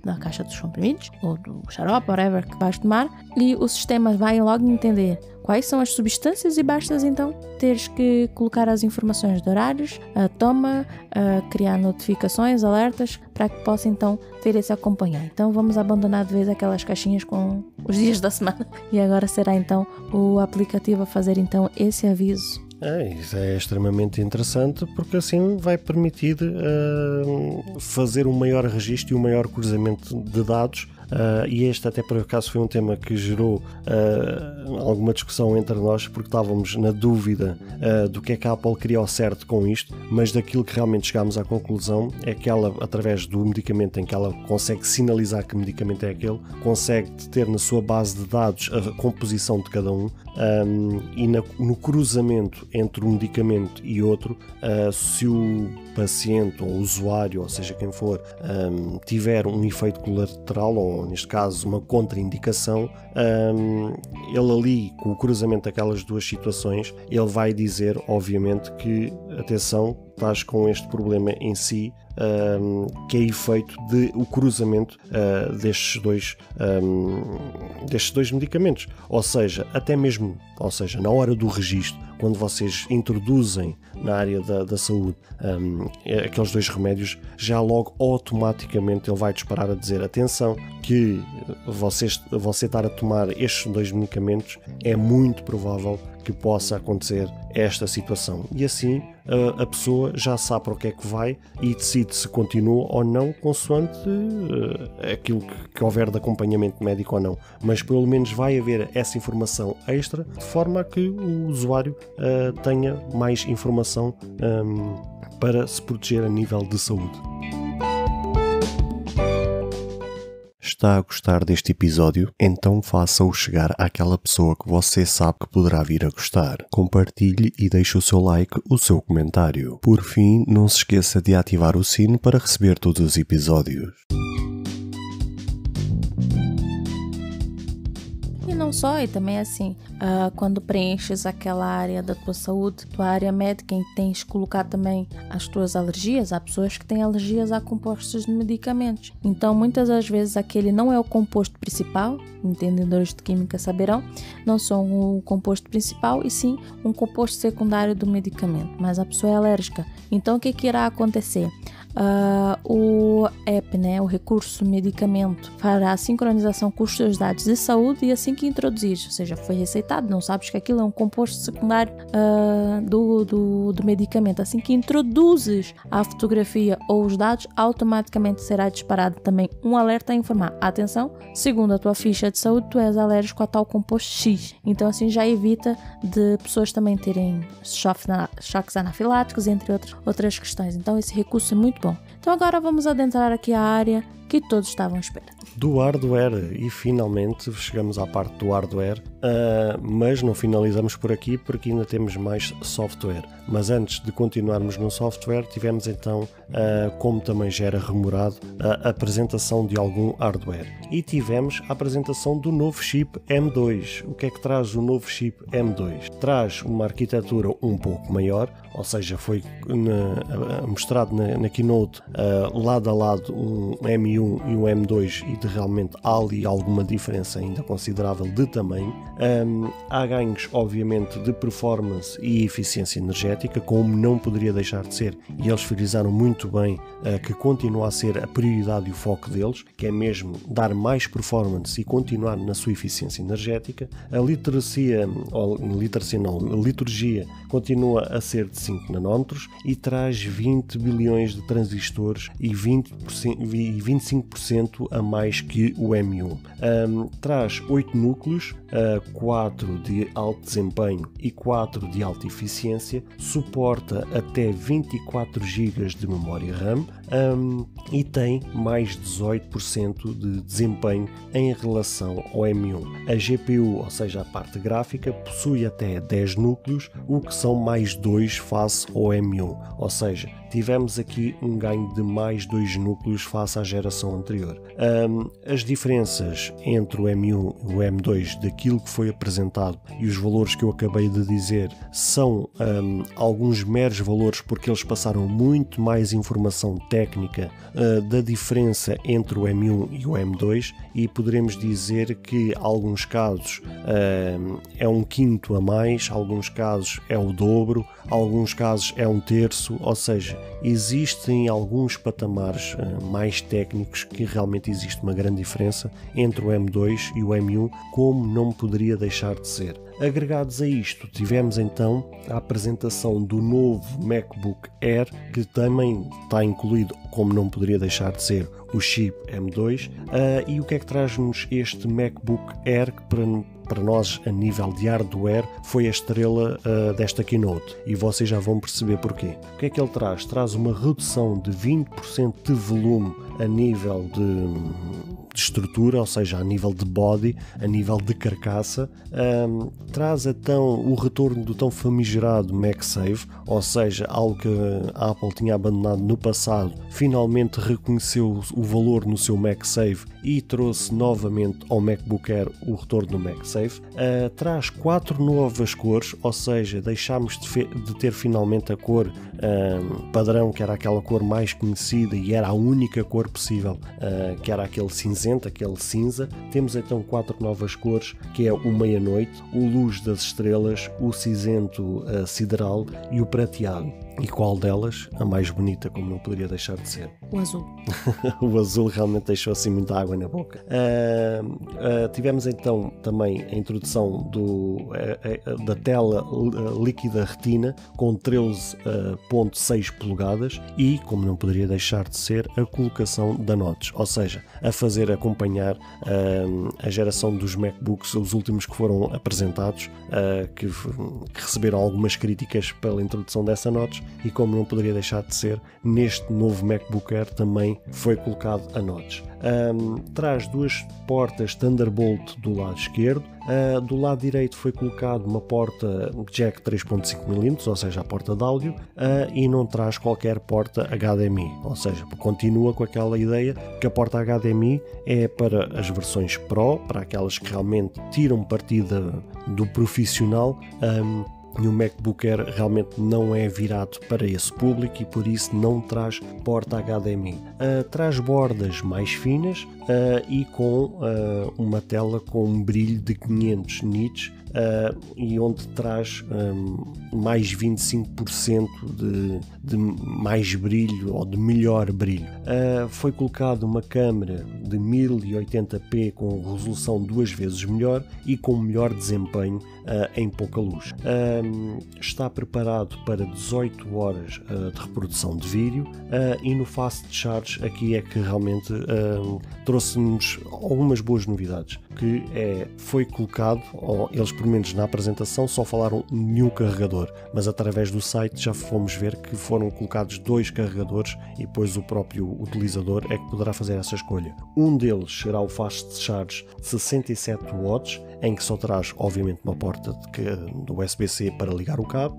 da caixa dos comprimidos ou do xarope, whatever que vais tomar, e o sistema vai logo entender quais são as substâncias e bastas então teres que colocar as informações de horários, a toma, criar notificações, alertas, para que possa então ter esse acompanhar. Então vamos abandonar de vez aquelas caixinhas com os dias da semana e agora será então o aplicativo a fazer então esse aviso. Isso é extremamente interessante porque assim vai permitir fazer um maior registro e um maior cruzamento de dados. E este até por acaso foi um tema que gerou alguma discussão entre nós, porque estávamos na dúvida do que é que a Apple queria ao certo com isto, mas daquilo que realmente chegámos à conclusão é que ela, através do medicamento em que ela consegue sinalizar que medicamento é aquele, consegue ter na sua base de dados a composição de cada um, e no cruzamento entre um medicamento e outro, se o paciente ou usuário, ou seja quem for, tiver um efeito colateral ou neste caso uma contraindicação, ele ali com o cruzamento daquelas duas situações, ele vai dizer obviamente que atenção, estás com este problema em si, que é efeito de o cruzamento destes dois medicamentos. Ou seja, na hora do registro, quando vocês introduzem na área da saúde aqueles dois remédios, já logo automaticamente ele vai disparar a dizer: atenção, que você estar a tomar estes dois medicamentos é muito provável que possa acontecer esta situação. E assim a pessoa já sabe para o que é que vai e decide se continua ou não, consoante aquilo que houver de acompanhamento médico ou não. Mas pelo menos vai haver essa informação extra, de forma a que o usuário tenha mais informação para se proteger a nível de saúde. Está a gostar deste episódio? Então faça-o chegar àquela pessoa que você sabe que poderá vir a gostar. Compartilhe e deixe o seu like, o seu comentário. Por fim, não se esqueça de ativar o sino para receber todos os episódios. Não só, e também assim, quando preenches aquela área da tua saúde, tua área médica, tens que colocar também as tuas alergias. Há pessoas que têm alergias a compostos de medicamentos, então muitas das vezes aquele não é o composto principal, entendedores de química saberão, não são o composto principal e sim um composto secundário do medicamento, mas a pessoa é alérgica. Então o que irá acontecer? O app, o recurso medicamento, fará a sincronização com os teus dados de saúde e assim que introduzires, ou seja, foi receitado, não sabes que aquilo é um composto secundário do medicamento, assim que introduzes a fotografia ou os dados, automaticamente será disparado também um alerta a informar: atenção, segundo a tua ficha de saúde, tu és alérgico a tal composto X. Então assim já evita de pessoas também terem choques anafiláticos, entre outras questões. Então esse recurso é muito bom. Então agora vamos adentrar aqui à área que todos estavam à espera. Do hardware, e finalmente chegamos à parte do hardware, mas não finalizamos por aqui porque ainda temos mais software. Mas antes de continuarmos no software, tivemos então, como também já era remorado, a apresentação de algum hardware. E tivemos a apresentação do novo chip M2. O que é que traz o novo chip M2? Traz uma arquitetura um pouco maior, ou seja, foi mostrado na keynote lado a lado um M1 e um M2 e realmente há ali alguma diferença ainda considerável de tamanho. Há ganhos obviamente de performance e eficiência energética, como não poderia deixar de ser, e eles frisaram muito bem que continua a ser a prioridade e o foco deles, que é mesmo dar mais performance e continuar na sua eficiência energética. A liturgia continua a ser de 5 nanómetros e traz 20 bilhões de transistores e 25% a mais que o M1. Traz 8 núcleos, 4 de alto desempenho e 4 de alta eficiência, suporta até 24 GB de memória RAM e tem mais 18% de desempenho em relação ao M1. A GPU, ou seja, a parte gráfica, possui até 10 núcleos, o que são mais 2 face ao M1, ou seja, tivemos aqui um ganho de mais 2 núcleos face à geração anterior. As diferenças entre o M1 e o M2 daquilo que foi apresentado e os valores que eu acabei de dizer são alguns meros valores, porque eles passaram muito mais informação técnica da diferença entre o M1 e o M2, e poderemos dizer que em alguns casos é um quinto a mais, alguns casos é o dobro, alguns casos é um terço, ou seja, existem alguns patamares mais técnicos que realmente existe uma grande diferença entre o M2 e o M1, como não poderia deixar de ser. Agregados a isto, tivemos então a apresentação do novo MacBook Air, que também está incluído, como não poderia deixar de ser, o chip M2. E o que é que traz-nos este MacBook Air, que para nós, a nível de hardware, foi a estrela desta keynote, e vocês já vão perceber porquê. O que é que ele traz? Traz uma redução de 20% de volume a nível de estrutura, ou seja, a nível de body, a nível de carcaça. Traz então o retorno do tão famigerado MagSafe, ou seja, algo que a Apple tinha abandonado no passado, finalmente reconheceu o valor no seu MagSafe e trouxe novamente ao MacBook Air o retorno do MagSafe. MagSafe, traz 4 novas cores, ou seja, deixámos de ter finalmente a cor padrão, que era aquela cor mais conhecida e era a única cor possível, que era aquele cinzento, aquele cinza. Temos então 4 novas cores, que é o meia-noite, o luz das estrelas, o cinzento sideral e o prateado. E qual delas, a mais bonita, como não poderia deixar de ser? O azul. O azul realmente deixou assim muita água na boca. Tivemos então também a introdução da tela líquida retina com 13.6 polegadas e, como não poderia deixar de ser, a colocação da notch, ou seja, a fazer acompanhar a geração dos MacBooks, os últimos que foram apresentados, que receberam algumas críticas pela introdução dessa notch. E como não poderia deixar de ser, neste novo MacBook Air também foi colocado a notch. Traz 2 portas Thunderbolt do lado esquerdo. Do lado direito foi colocado uma porta jack 3.5mm, ou seja, a porta de áudio, e não traz qualquer porta HDMI, ou seja, continua com aquela ideia que a porta HDMI é para as versões Pro, para aquelas que realmente tiram partido do profissional. E o MacBook Air realmente não é virado para esse público e por isso não traz porta HDMI. Traz bordas mais finas e com uma tela com um brilho de 500 nits e onde traz mais 25% de mais brilho ou de melhor brilho. Foi colocada uma câmera de 1080p com resolução 2 vezes melhor e com melhor desempenho em pouca luz. Está preparado para 18 horas de reprodução de vídeo e no Fast Charge aqui é que realmente trouxe-nos algumas boas novidades, que foi colocado, ou eles pelo menos na apresentação só falaram de nenhum carregador, mas através do site já fomos ver que foram colocados 2 carregadores e depois o próprio utilizador é que poderá fazer essa escolha. Um deles será o Fast Charge 67 watts, em que só traz obviamente uma porta do USB-C para ligar o cabo,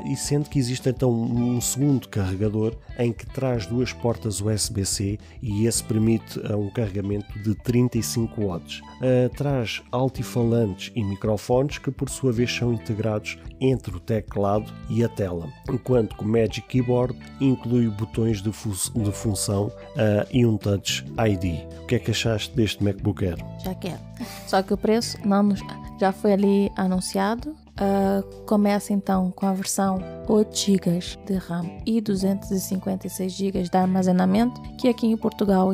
e sendo que existe então um segundo carregador em que traz 2 portas USB-C e esse permite um carregamento de 35 watts. Traz altifalantes e microfones que por sua vez são integrados entre o teclado e a tela, enquanto que o Magic Keyboard inclui botões de função e um Touch ID. O que é que achaste deste MacBook Air? Já quero. Só que o preço já foi ali anunciado. Começa então com a versão 8 GB de RAM e 256 GB de armazenamento, que aqui em Portugal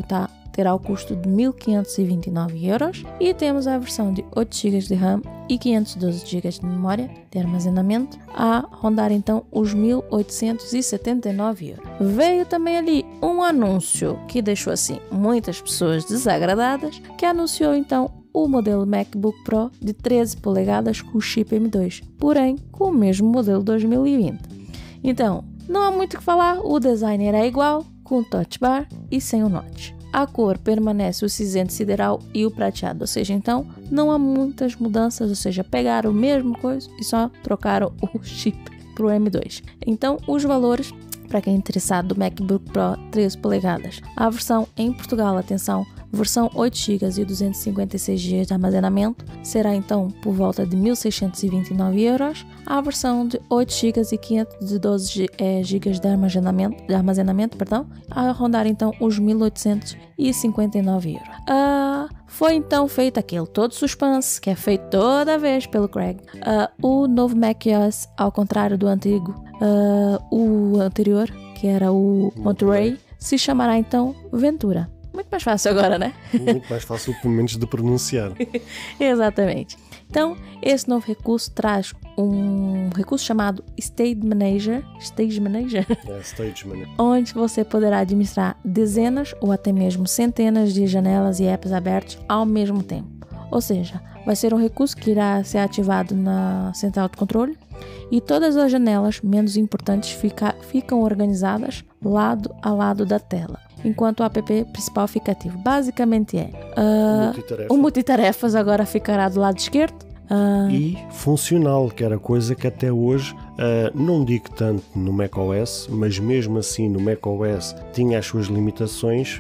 terá o custo de 1.529 €, e temos a versão de 8 GB de RAM e 512 GB de memória de armazenamento a rondar então os 1.879 €. Veio também ali um anúncio que deixou assim muitas pessoas desagradadas, que anunciou então o modelo MacBook Pro de 13 polegadas com chip M2, porém com o mesmo modelo 2020. Então, não há muito o que falar, o design era igual, com touch bar e sem o notch. A cor permanece o cinzento sideral e o prateado, ou seja, então não há muitas mudanças, ou seja, pegaram o mesmo coisa e só trocaram o chip para o M2. Então, os valores, para quem é interessado, do MacBook Pro 13 polegadas, a versão em Portugal, atenção, versão 8 GB e 256 GB de armazenamento, será então por volta de 1.629 €. A versão de 8 GB e 512 GB de armazenamento, a rondar então os 1.859 €. Foi então feito aquele todo suspense que é feito toda vez pelo Craig. O novo macOS, ao contrário do antigo, o anterior, que era o Monterey, se chamará então Ventura. Muito mais fácil agora, né? Muito mais fácil, pelo menos, de pronunciar. Exatamente. Então, esse novo recurso traz um recurso chamado Stage Manager, Stage Manager. Onde você poderá administrar dezenas ou até mesmo centenas de janelas e apps abertos ao mesmo tempo. Ou seja, vai ser um recurso que irá ser ativado na central de controle e todas as janelas menos importantes ficam organizadas lado a lado da tela, enquanto o app principal fica ativo. Basicamente o multitarefas agora ficará do lado esquerdo. E funcional, que era coisa que até hoje, não digo tanto no macOS, mas mesmo assim no macOS tinha as suas limitações,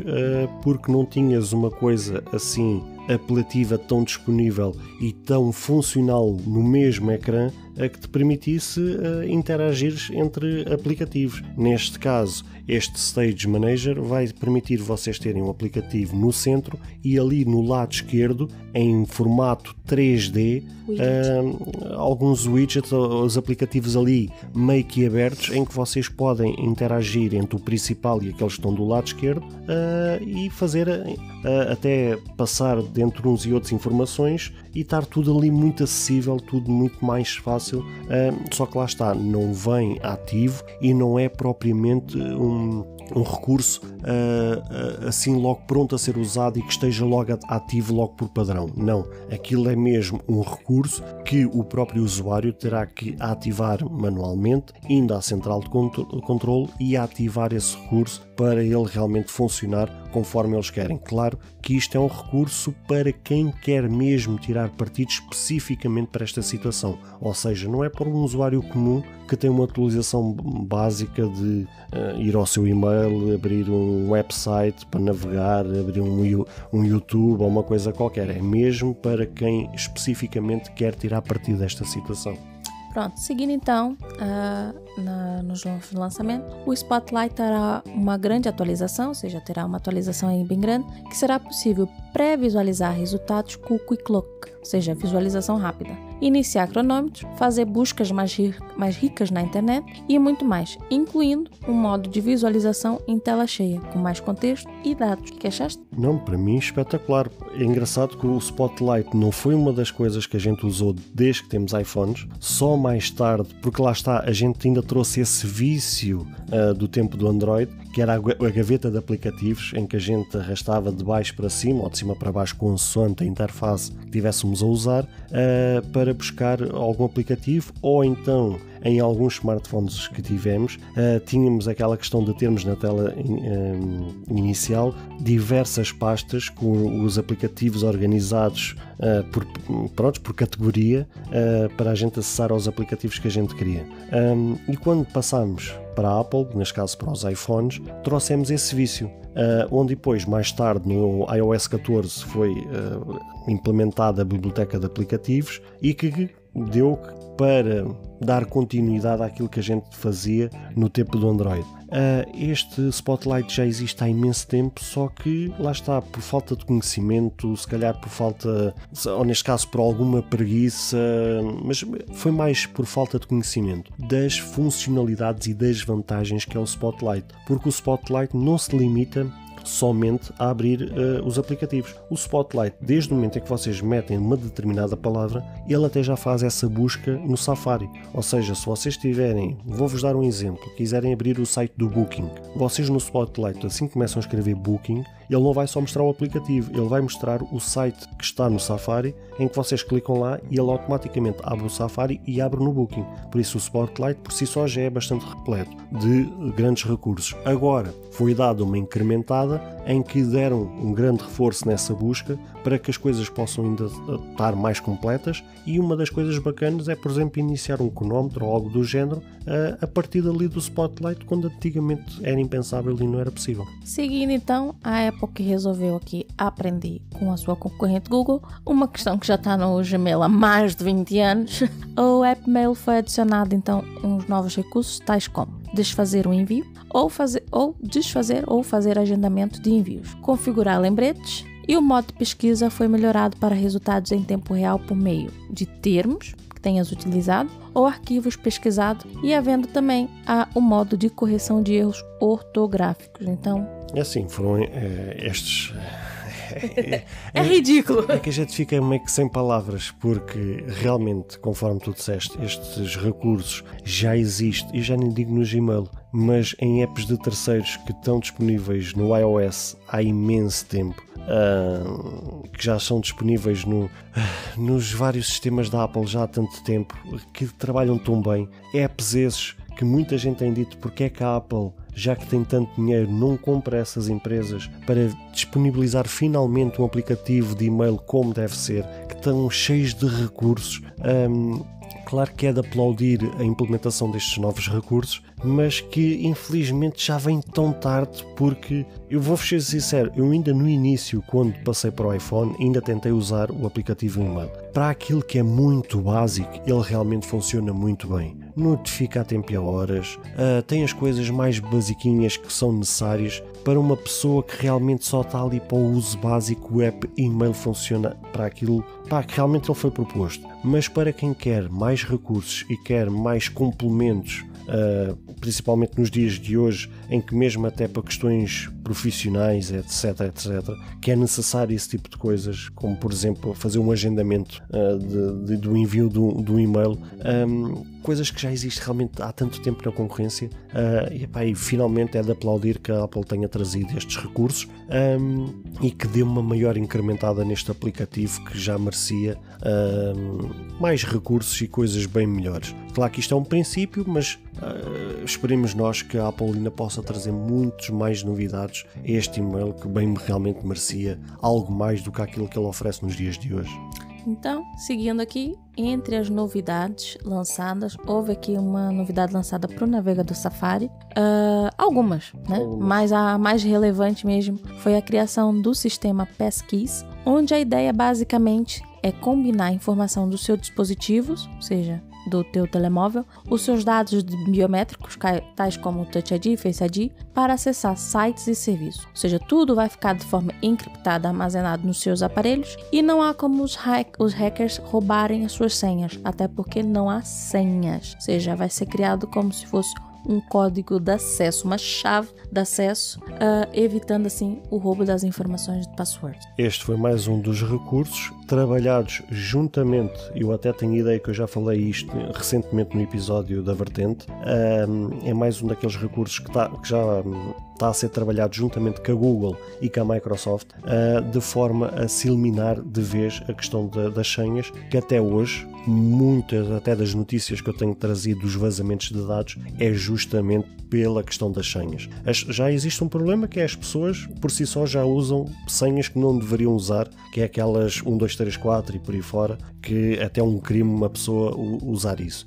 porque não tinhas uma coisa assim apelativa, tão disponível e tão funcional no mesmo ecrã a que te permitisse interagir entre aplicativos. Neste caso, este Stage Manager vai permitir vocês terem um aplicativo no centro e ali no lado esquerdo, em formato 3D, alguns widgets, os aplicativos ali meio que abertos, em que vocês podem interagir entre o principal e aqueles que estão do lado esquerdo e fazer até passar entre uns e outros informações e estar tudo ali muito acessível, tudo muito mais fácil, só que lá está, não vem ativo e não é propriamente um recurso assim logo pronto a ser usado e que esteja logo ativo logo por padrão. Não, aquilo é mesmo um recurso que o próprio usuário terá que ativar manualmente, indo à central de controle e ativar esse recurso para ele realmente funcionar conforme eles querem. Claro que isto é um recurso para quem quer mesmo tirar partido especificamente para esta situação, ou seja, não é para um usuário comum que tem uma atualização básica de ir ao seu e-mail, abrir um website para navegar, abrir um YouTube ou uma coisa qualquer. É mesmo para quem especificamente quer tirar partido desta situação. Pronto, seguindo então nos novos lançamentos, o Spotlight terá uma grande atualização, ou seja, terá uma atualização aí bem grande, que será possível pré-visualizar resultados com o Quick Look, ou seja, visualização rápida, iniciar cronômetros, fazer buscas mais ricas na internet e muito mais, incluindo um modo de visualização em tela cheia, com mais contexto e dados. O que achaste? Não, para mim espetacular. É engraçado que o Spotlight não foi uma das coisas que a gente usou desde que temos iPhones, só mais tarde, porque lá está, a gente ainda trouxe esse vício do tempo do Android, que era a gaveta de aplicativos, em que a gente arrastava de baixo para cima ou de cima para baixo consoante a interface que tivéssemos a usar para buscar algum aplicativo, ou então em alguns smartphones que tivemos, tínhamos aquela questão de termos na tela inicial diversas pastas com os aplicativos organizados por categoria para a gente acessar aos aplicativos que a gente queria. E quando passámos para a Apple, neste caso para os iPhones, trouxemos esse vício, onde depois, mais tarde, no iOS 14 foi implementada a biblioteca de aplicativos e que deu para dar continuidade àquilo que a gente fazia no tempo do Android. Este Spotlight já existe há imenso tempo, só que lá está, por falta de conhecimento, se calhar por falta, ou neste caso por alguma preguiça, mas foi mais por falta de conhecimento das funcionalidades e das vantagens que é o Spotlight, porque o Spotlight não se limita somente a abrir os aplicativos. O Spotlight, desde o momento em que vocês metem uma determinada palavra, ele até já faz essa busca no Safari. Ou seja, se vocês tiverem, vou-vos dar um exemplo, quiserem abrir o site do Booking, vocês no Spotlight, assim que começam a escrever Booking, ele não vai só mostrar o aplicativo, ele vai mostrar o site que está no Safari, em que vocês clicam lá e ele automaticamente abre o Safari e abre no Booking. Por isso o Spotlight por si só já é bastante repleto de grandes recursos. Agora foi dada uma incrementada em que deram um grande reforço nessa busca para que as coisas possam ainda estar mais completas, e uma das coisas bacanas é, por exemplo, iniciar um cronómetro ou algo do género a partir dali do Spotlight, quando antigamente era impensável e não era possível. Seguindo então, a Apple que resolveu aqui aprender com a sua concorrente Google, uma questão que já está no Gmail há mais de 20 anos, o App Mail foi adicionado então uns novos recursos, tais como desfazer o envio, ou desfazer ou fazer agendamento de envios, configurar lembretes, e o modo de pesquisa foi melhorado para resultados em tempo real por meio de termos que tenhas utilizado ou arquivos pesquisados, e havendo também o modo de correção de erros ortográficos. Então, assim, foram estes... É ridículo. É que a gente fica meio que sem palavras, porque realmente, conforme tu disseste, estes recursos já existem, e já nem digo no Gmail, mas em apps de terceiros que estão disponíveis no iOS há imenso tempo, que já são disponíveis nos vários sistemas da Apple já há tanto tempo, que trabalham tão bem. Apps esses que muita gente tem dito porque é que a Apple, já que tem tanto dinheiro, não compra essas empresas para disponibilizar finalmente um aplicativo de e-mail como deve ser, que estão cheios de recursos. Claro que é de aplaudir a implementação destes novos recursos, mas que infelizmente já vem tão tarde, porque eu vou-vos ser sincero, eu ainda no início, quando passei para o iPhone, ainda tentei usar o aplicativo e-mail. Para aquilo que é muito básico, ele realmente funciona muito bem. Notifica a tempo e a horas, tem as coisas mais basiquinhas que são necessárias para uma pessoa que realmente só está ali para o uso básico. O app e-mail funciona para aquilo que realmente ele foi proposto. Mas para quem quer mais recursos e quer mais complementos, principalmente nos dias de hoje, em que mesmo até para questões profissionais, etc, que é necessário esse tipo de coisas, como por exemplo fazer um agendamento do envio do e-mail, coisas que já existem realmente há tanto tempo na concorrência, e finalmente é de aplaudir que a Apple tenha trazido estes recursos, e que dê uma maior incrementada neste aplicativo, que já merecia mais recursos e coisas bem melhores. Claro que isto é um princípio, mas esperemos nós que a Apple ainda possa trazer muitas mais novidades a este e-mail, que bem realmente merecia algo mais do que aquilo que ele oferece nos dias de hoje. Então, seguindo aqui, entre as novidades lançadas, houve aqui uma novidade lançada para o navegador Safari, algumas, né? Mas a mais relevante mesmo foi a criação do sistema Passkeys, onde a ideia basicamente é combinar a informação dos seus dispositivos, ou seja, do teu telemóvel, os seus dados biométricos, tais como o Touch ID, Face ID, para acessar sites e serviços. Ou seja, tudo vai ficar de forma encriptada, armazenado nos seus aparelhos, e não há como os hackers roubarem as suas senhas, até porque não há senhas. Ou seja, vai ser criado como se fosse um código de acesso, uma chave de acesso, evitando assim o roubo das informações de password. Este foi mais um dos recursos trabalhados juntamente, eu até tenho ideia que eu já falei isto recentemente no episódio da Vertente, é mais um daqueles recursos que já está a ser trabalhado juntamente com a Google e com a Microsoft, de forma a se eliminar de vez a questão das senhas, que até hoje, muitas até das notícias que eu tenho trazido dos vazamentos de dados, é justamente pela questão das senhas. Já existe um problema, que é as pessoas por si só já usam senhas que não deveriam usar, que é aquelas 1, 2, 3, 4 e por aí fora, que até é um crime uma pessoa usar isso.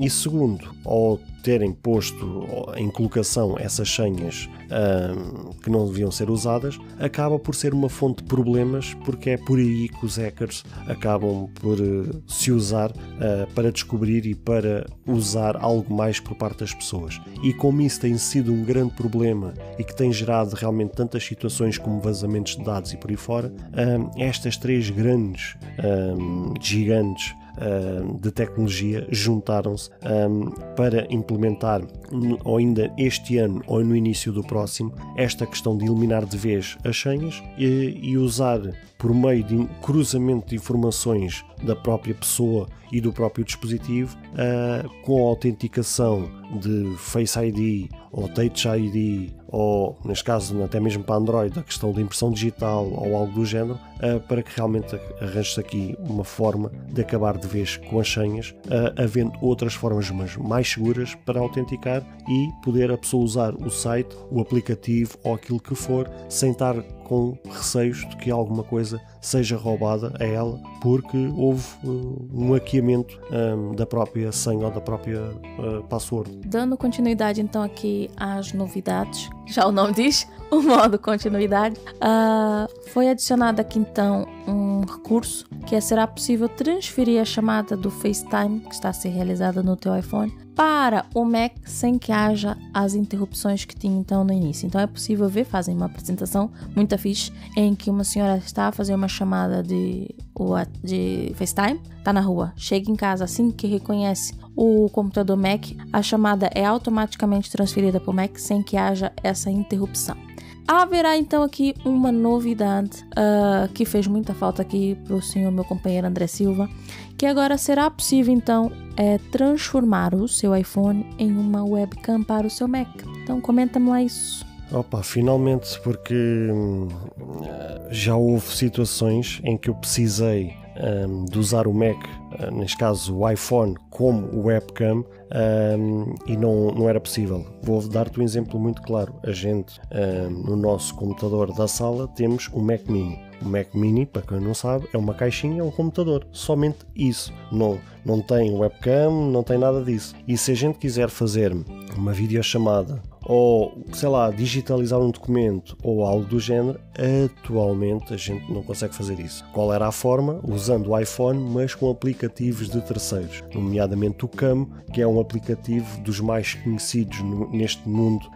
E segundo, ao terem posto em colocação essas senhas que não deviam ser usadas, acaba por ser uma fonte de problemas, porque é por aí que os hackers acabam por se usar para descobrir e para usar algo mais por parte das pessoas. E como isso tem sido um grande problema e que tem gerado realmente tantas situações como vazamentos de dados e por aí fora, estas três grandes gigantes de tecnologia juntaram-se para implementar, ou ainda este ano ou no início do próximo, esta questão de eliminar de vez as senhas e usar, por meio de cruzamento de informações da própria pessoa e do próprio dispositivo, com a autenticação de Face ID ou Touch ID, ou neste caso até mesmo para Android, a questão da impressão digital ou algo do género, para que realmente arranje-se aqui uma forma de acabar de vez com as senhas, havendo outras formas mas mais seguras para autenticar e poder a pessoa usar o site, o aplicativo ou aquilo que for, sem estar com receios de que alguma coisa seja roubada a ela, porque houve um hackeamento da própria senha ou da própria password. Dando continuidade então aqui às novidades, já o nome diz, o modo continuidade, foi adicionado aqui então um recurso que será possível transferir a chamada do FaceTime que está a ser realizada no teu iPhone para o Mac sem que haja as interrupções que tinha então no início. Então é possível ver, fazem uma apresentação muito fixe em que uma senhora está a fazer uma chamada de FaceTime, está na rua, chega em casa, assim que reconhece o computador Mac, a chamada é automaticamente transferida para o Mac sem que haja essa interrupção. Haverá então aqui uma novidade que fez muita falta aqui para o senhor, meu companheiro André Silva, que agora será possível então transformar o seu iPhone em uma webcam para o seu Mac. Então comenta-me lá isso. Opa, finalmente, porque já houve situações em que eu precisei de usar o Mac, neste caso o iPhone, como webcam, e não era possível. Vou dar-te um exemplo muito claro. A gente, no nosso computador da sala, temos um Mac Mini. O Mac Mini, para quem não sabe, é uma caixinha, é um computador, somente isso. Não tem webcam, não tem nada disso. E se a gente quiser fazer uma videochamada ou, sei lá, digitalizar um documento ou algo do género, atualmente a gente não consegue fazer isso. Qual era a forma? Usando o iPhone, mas com aplicativos de terceiros, nomeadamente o Cam, que é um aplicativo dos mais conhecidos neste mundo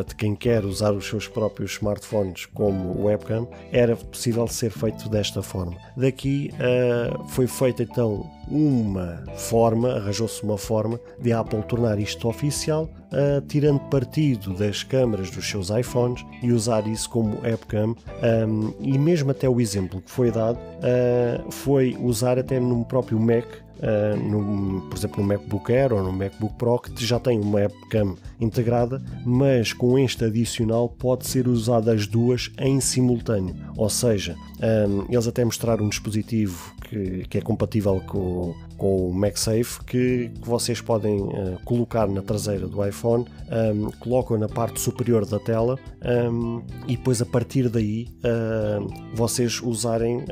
de quem quer usar os seus próprios smartphones como webcam. Era possível ser feito desta forma. Daqui foi feita então arranjou-se uma forma de a Apple tornar isto oficial, tirando partido das câmaras dos seus iPhones e usar isso como webcam, e mesmo até o exemplo que foi dado foi usar até no próprio Mac, por exemplo no MacBook Air ou no MacBook Pro, que já tem uma webcam integrada, mas com este adicional pode ser usada as duas em simultâneo, ou seja, eles até mostraram um dispositivo que é compatível com o MagSafe, que vocês podem colocar na traseira do iPhone, colocam na parte superior da tela, e depois a partir daí vocês usarem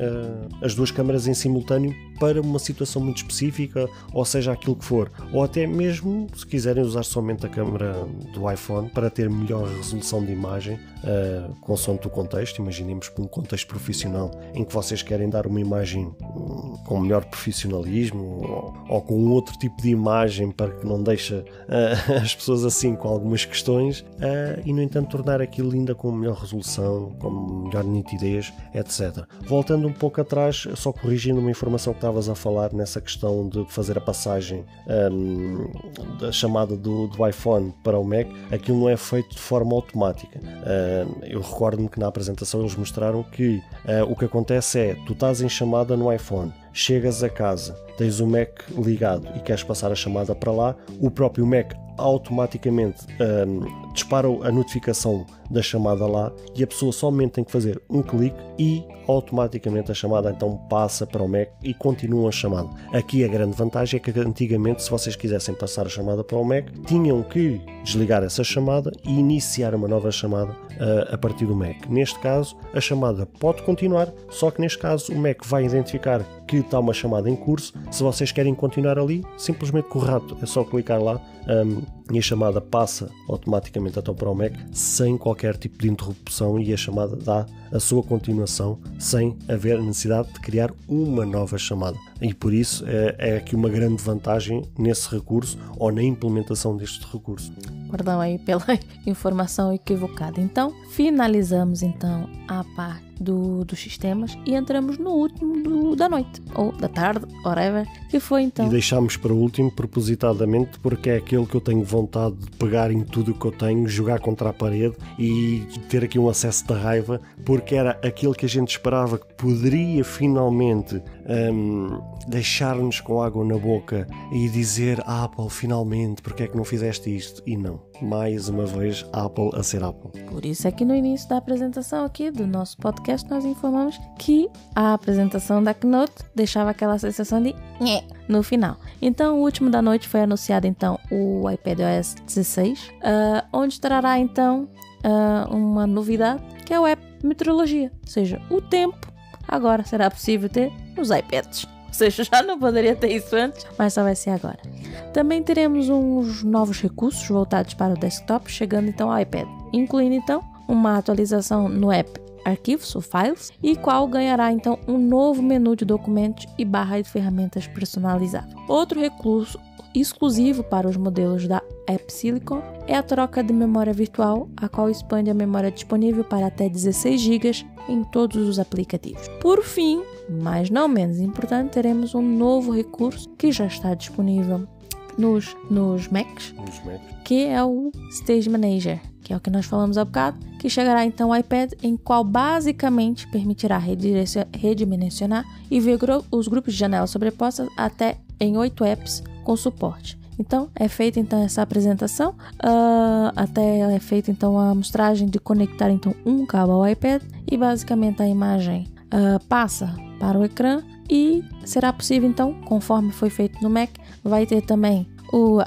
as duas câmaras em simultâneo para uma situação muito específica, ou seja, aquilo que for, ou até mesmo se quiserem usar somente a câmera do iPhone para ter melhor resolução de imagem, consoante o contexto. Imaginemos por um contexto profissional em que vocês querem dar uma imagem com melhor profissionalismo ou com outro tipo de imagem para que não deixe as pessoas assim com algumas questões, e no entanto tornar aquilo ainda com melhor resolução, com melhor nitidez, etc. Voltando um pouco atrás, só corrigindo uma informação que estavas a falar nessa questão de fazer a passagem da chamada do iPhone para o Mac, aquilo não é feito de forma automática. Eu recordo-me que na apresentação eles mostraram que o que acontece é, tu estás em chamada no iPhone, chegas a casa, tens o Mac ligado e queres passar a chamada para lá, o próprio Mac automaticamente dispara a notificação da chamada lá e a pessoa somente tem que fazer um clique e automaticamente a chamada então passa para o Mac e continua a chamada. Aqui a grande vantagem é que antigamente, se vocês quisessem passar a chamada para o Mac, tinham que desligar essa chamada e iniciar uma nova chamada a partir do Mac. Neste caso, a chamada pode continuar, só que neste caso o Mac vai identificar que está uma chamada em curso. Se vocês querem continuar ali, simplesmente com o rato é só clicar lá, e a chamada passa automaticamente então para o Mac sem qualquer tipo de interrupção, e a chamada dá a sua continuação sem haver a necessidade de criar uma nova chamada. E por isso é aqui uma grande vantagem nesse recurso ou na implementação deste recurso. Perdão aí pela informação equivocada. Então, finalizamos então a parte dos sistemas e entramos no último da noite, ou da tarde, whatever, que foi então... E deixámos para o último propositadamente porque é aquele que eu tenho vontade de pegar em tudo o que eu tenho, jogar contra a parede e ter aqui um acesso de raiva, porque era aquele que a gente esperava que poderia finalmente deixar-nos com água na boca e dizer: Apple, finalmente, porque é que não fizeste isto? E não, mais uma vez Apple a ser Apple. Por isso é que no início da apresentação aqui do nosso podcast nós informamos que a apresentação da Keynote deixava aquela sensação de nhé no final. Então o último da noite foi anunciado então o iPadOS 16, onde trará então uma novidade, que é o app Meteorologia, ou seja, o tempo agora será possível ter nos iPads. Ou seja, já não poderia ter isso antes, mas só vai ser agora. Também teremos uns novos recursos voltados para o desktop, chegando então ao iPad, incluindo então uma atualização no app Arquivos ou Files, e qual ganhará então um novo menu de documentos e barra de ferramentas personalizável. Outro recurso exclusivo para os modelos da App Silicon é a troca de memória virtual, a qual expande a memória disponível para até 16 GB em todos os aplicativos. Por fim, mas não menos importante, teremos um novo recurso que já está disponível nos Macs, que é o Stage Manager, que é o que nós falamos há bocado, que chegará então ao iPad, em qual basicamente permitirá redimensionar e ver os grupos de janelas sobrepostas até em 8 apps com suporte. Então, é feita então essa apresentação, até é feita então a amostragem de conectar então um cabo ao iPad, e basicamente a imagem passa para o ecrã, e será possível então, conforme foi feito no Mac, vai ter também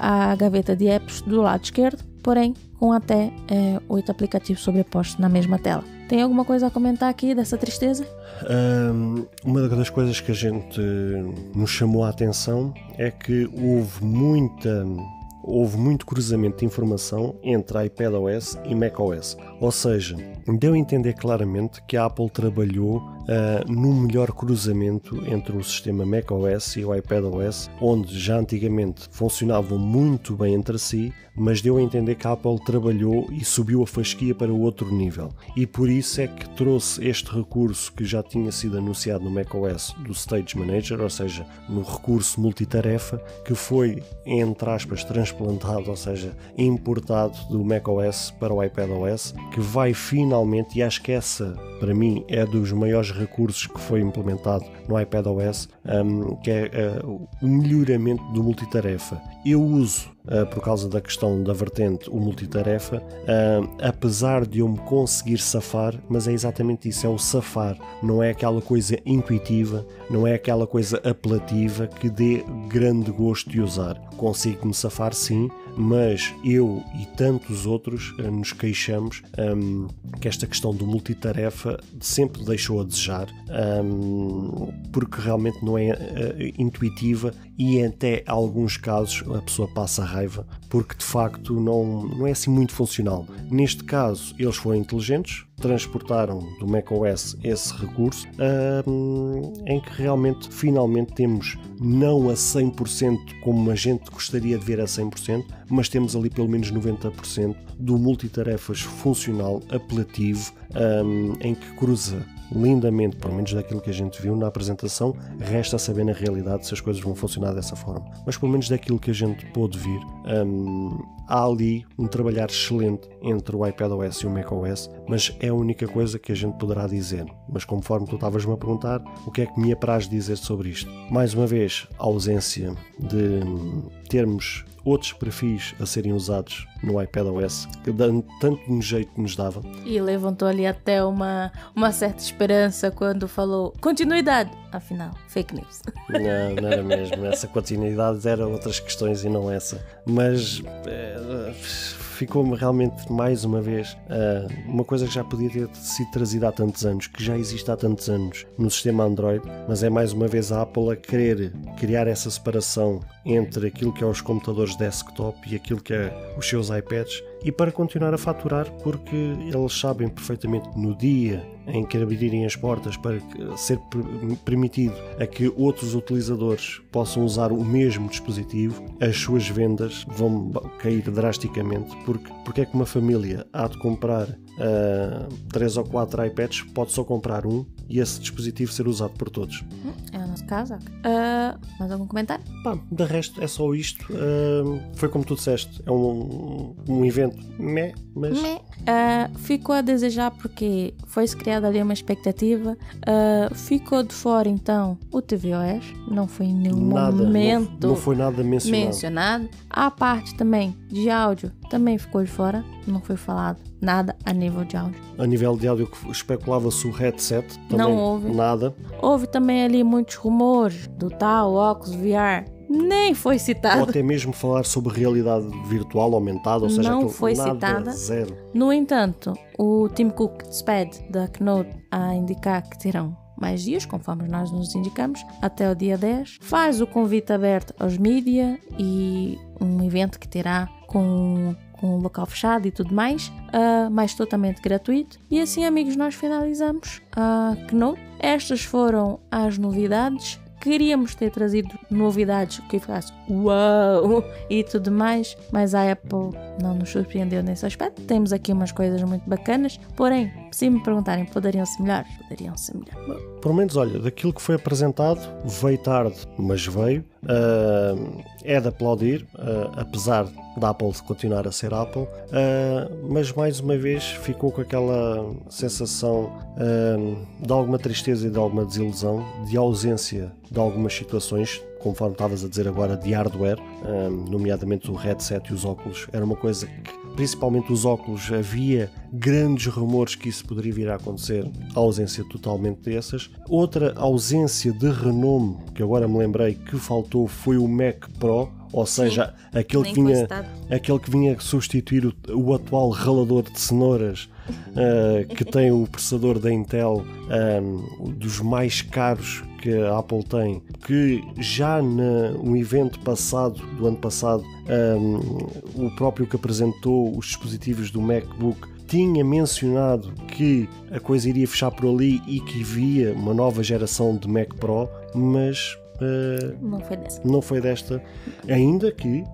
a gaveta de apps do lado esquerdo, porém com até 8 aplicativos sobrepostos na mesma tela. Tem alguma coisa a comentar aqui dessa tristeza? Uma das coisas que a gente nos chamou a atenção é que houve muito cruzamento de informação entre iPadOS e macOS. Ou seja, deu a entender claramente que a Apple trabalhou no melhor cruzamento entre o sistema macOS e o iPadOS, onde já antigamente funcionavam muito bem entre si, mas deu a entender que a Apple trabalhou e subiu a fasquia para outro nível. E por isso é que trouxe este recurso que já tinha sido anunciado no macOS do Stage Manager, ou seja, no recurso multitarefa, que foi, entre aspas, transplantado, ou seja, importado do macOS para o iPadOS, que vai finalmente, e acho que essa, para mim, é dos maiores recursos que foi implementado no iPadOS, que é o melhoramento do multitarefa. Eu uso, por causa da questão da vertente, o multitarefa, apesar de eu me conseguir safar, mas é exatamente isso, é o safar, não é aquela coisa intuitiva, não é aquela coisa apelativa que dê grande gosto de usar. Consigo-me safar sim, mas eu e tantos outros nos queixamos que esta questão do multitarefa sempre deixou a desejar, porque realmente não é intuitiva e até em alguns casos a pessoa passa raiva, porque de facto não é assim muito funcional. Neste caso eles foram inteligentes, transportaram do macOS esse recurso, em que realmente finalmente temos não a 100% como a gente gostaria de ver a 100%, mas temos ali pelo menos 90% do multitarefas funcional, apelativo, em que cruza lindamente, pelo menos daquilo que a gente viu na apresentação. Resta saber na realidade se as coisas vão funcionar dessa forma, mas pelo menos daquilo que a gente pôde vir, há ali um trabalhar excelente entre o iPadOS e o macOS, mas é a única coisa que a gente poderá dizer. Mas conforme tu estavas-me a perguntar, o que é que me apraz dizer sobre isto? Mais uma vez, a ausência de termos outros perfis a serem usados no iPadOS, que tanto no jeito que nos dava. E levantou ali até uma certa esperança quando falou continuidade. Afinal, fake news. Não era mesmo. Essa continuidade era outras questões e não essa. Mas ficou-me realmente, mais uma vez, uma coisa que já podia ter sido trazida há tantos anos, que já existe há tantos anos no sistema Android, mas é mais uma vez a Apple a querer criar essa separação entre aquilo que é os computadores desktop e aquilo que é os seus iPads, e para continuar a faturar, porque eles sabem perfeitamente no dia em que abrirem as portas para ser permitido a que outros utilizadores possam usar o mesmo dispositivo, as suas vendas vão cair drasticamente, porque é que uma família há de comprar 3 ou 4 iPads, pode só comprar um e esse dispositivo ser usado por todos. É o nosso caso. Mais algum comentário? De resto é só isto. Foi como tu disseste, é um evento mas... ficou a desejar porque foi-se criada ali uma expectativa. Ficou de fora então o tvOS, não foi em nenhum momento não foi nada mencionado. A parte também de áudio também ficou de fora, não foi falado nada a nível de áudio. A nível de áudio, que especulava-se o headset, também não houve nada. Houve também ali muitos rumores do tal óculos VR, nem foi citado. Ou até mesmo falar sobre realidade virtual aumentada, ou seja, não foi nada, citada. Zero. No entanto, o Tim Cook despede da Keynote a indicar que terão mais dias, conforme nós nos indicamos, até o dia 10. Faz o convite aberto aos mídia e um evento que terá com um local fechado e tudo mais, mas totalmente gratuito. E assim, amigos, nós finalizamos a Keynote. Estas foram as novidades. Queríamos ter trazido novidades que ficasse uau e tudo mais, mas a Apple não nos surpreendeu nesse aspecto. Temos aqui umas coisas muito bacanas, porém, se me perguntarem, poderiam ser melhores? Poderiam ser melhores. Pelo menos, olha, daquilo que foi apresentado, veio tarde, mas veio. É de aplaudir, apesar da Apple continuar a ser Apple, mas mais uma vez ficou com aquela sensação de alguma tristeza e de alguma desilusão, de ausência de algumas situações, conforme estavas a dizer agora, de hardware, nomeadamente o headset e os óculos. Era uma coisa que, principalmente os óculos, havia grandes rumores que isso poderia vir a acontecer, a ausência totalmente dessas. Outra ausência de renome, que agora me lembrei que faltou, foi o Mac Pro, ou seja, aquele que vinha substituir o atual ralador de cenouras, que tem o processador da Intel, dos mais caros que a Apple tem, que já no evento do ano passado, o próprio que apresentou os dispositivos do MacBook tinha mencionado que a coisa iria fechar por ali e que havia uma nova geração de Mac Pro, mas não foi desta, ainda que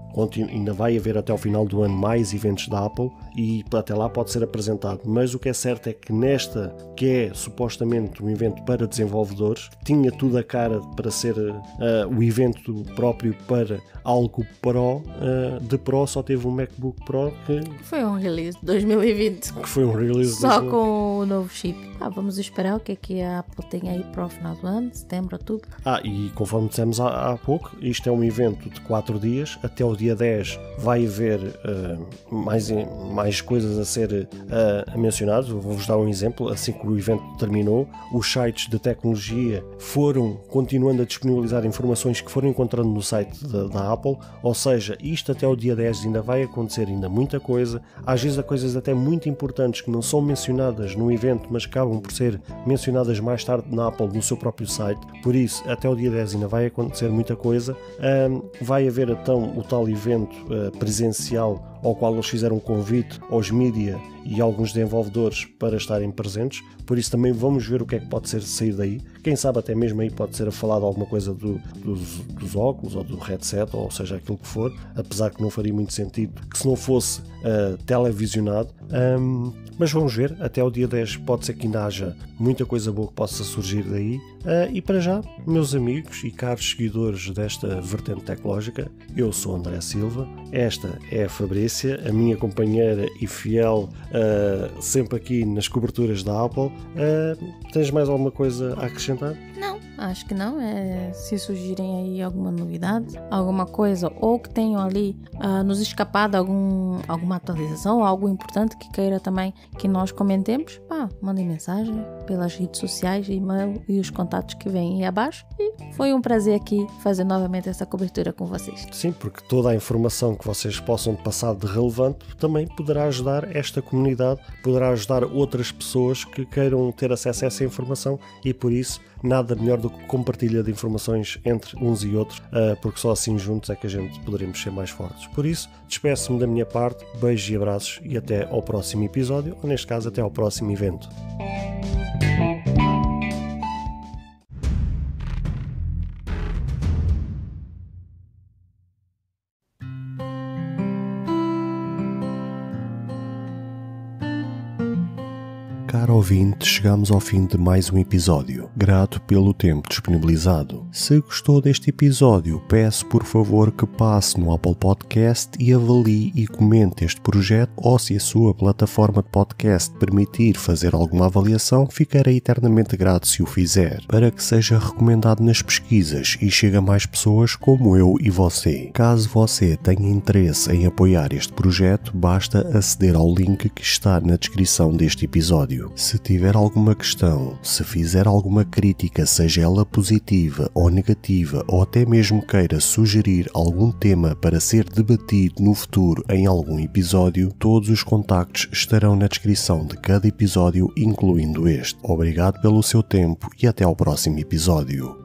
ainda vai haver até ao final do ano mais eventos da Apple e até lá pode ser apresentado, mas o que é certo é que nesta, que é supostamente um evento para desenvolvedores, tinha tudo a cara para ser o evento próprio para algo Pro. De Pro só teve um MacBook Pro que foi um release de 2020, que foi um release só com o novo chip. Vamos esperar o que é que a Apple tem aí para o final do ano, setembro, outubro. E conforme dissemos há pouco, isto é um evento de 4 dias, até o dia 10 vai haver mais coisas a ser mencionadas. Vou-vos dar um exemplo. Assim que o evento terminou, os sites de tecnologia foram continuando a disponibilizar informações que foram encontrando no site da Apple, ou seja, isto até o dia 10 ainda vai acontecer, ainda muita coisa, às vezes há coisas até muito importantes que não são mencionadas no evento, mas acabam por ser mencionadas mais tarde na Apple no seu próprio site. Por isso, até o dia 10 ainda vai acontecer muita coisa. Vai haver então o tal evento presencial ao qual eles fizeram um convite aos mídia e alguns desenvolvedores para estarem presentes, por isso também vamos ver o que é que pode ser sair daí. Quem sabe até mesmo aí pode ser a falar de alguma coisa dos óculos ou do headset, ou seja, aquilo que for, apesar que não faria muito sentido que se não fosse televisionado, mas vamos ver, até o dia 10 pode ser que ainda haja muita coisa boa que possa surgir daí. E para já, meus amigos e caros seguidores desta vertente tecnológica, eu sou André Silva, esta é a Fabrícia, a minha companheira e fiel, sempre aqui nas coberturas da Apple. Tens mais alguma coisa a acrescentar? Não, acho que não. Se surgirem aí alguma novidade, alguma coisa, ou que tenham ali nos escapado alguma atualização, algo importante que queira também que nós comentemos, mandem mensagem pelas redes sociais, e-mail e os contatos que vêm aí abaixo. E foi um prazer aqui fazer novamente essa cobertura com vocês. Sim, porque toda a informação que vocês possam passar de relevante também poderá ajudar esta comunidade, poderá ajudar outras pessoas que queiram ter acesso a essa informação, e por isso nada melhor do que compartilha de informações entre uns e outros, porque só assim juntos é que a gente poderemos ser mais fortes. Por isso, despeço-me da minha parte, beijos e abraços e até ao próximo episódio, ou neste caso até ao próximo evento. Caro ouvinte, chegamos ao fim de mais um episódio. Grato pelo tempo disponibilizado. Se gostou deste episódio, peço por favor que passe no Apple Podcast e avalie e comente este projeto, ou se a sua plataforma de podcast permitir fazer alguma avaliação, ficarei eternamente grato se o fizer, para que seja recomendado nas pesquisas e chegue a mais pessoas como eu e você. Caso você tenha interesse em apoiar este projeto, basta aceder ao link que está na descrição deste episódio. Se tiver alguma questão, se fizer alguma crítica, seja ela positiva ou negativa, ou até mesmo queira sugerir algum tema para ser debatido no futuro em algum episódio, todos os contactos estarão na descrição de cada episódio, incluindo este. Obrigado pelo seu tempo e até ao próximo episódio.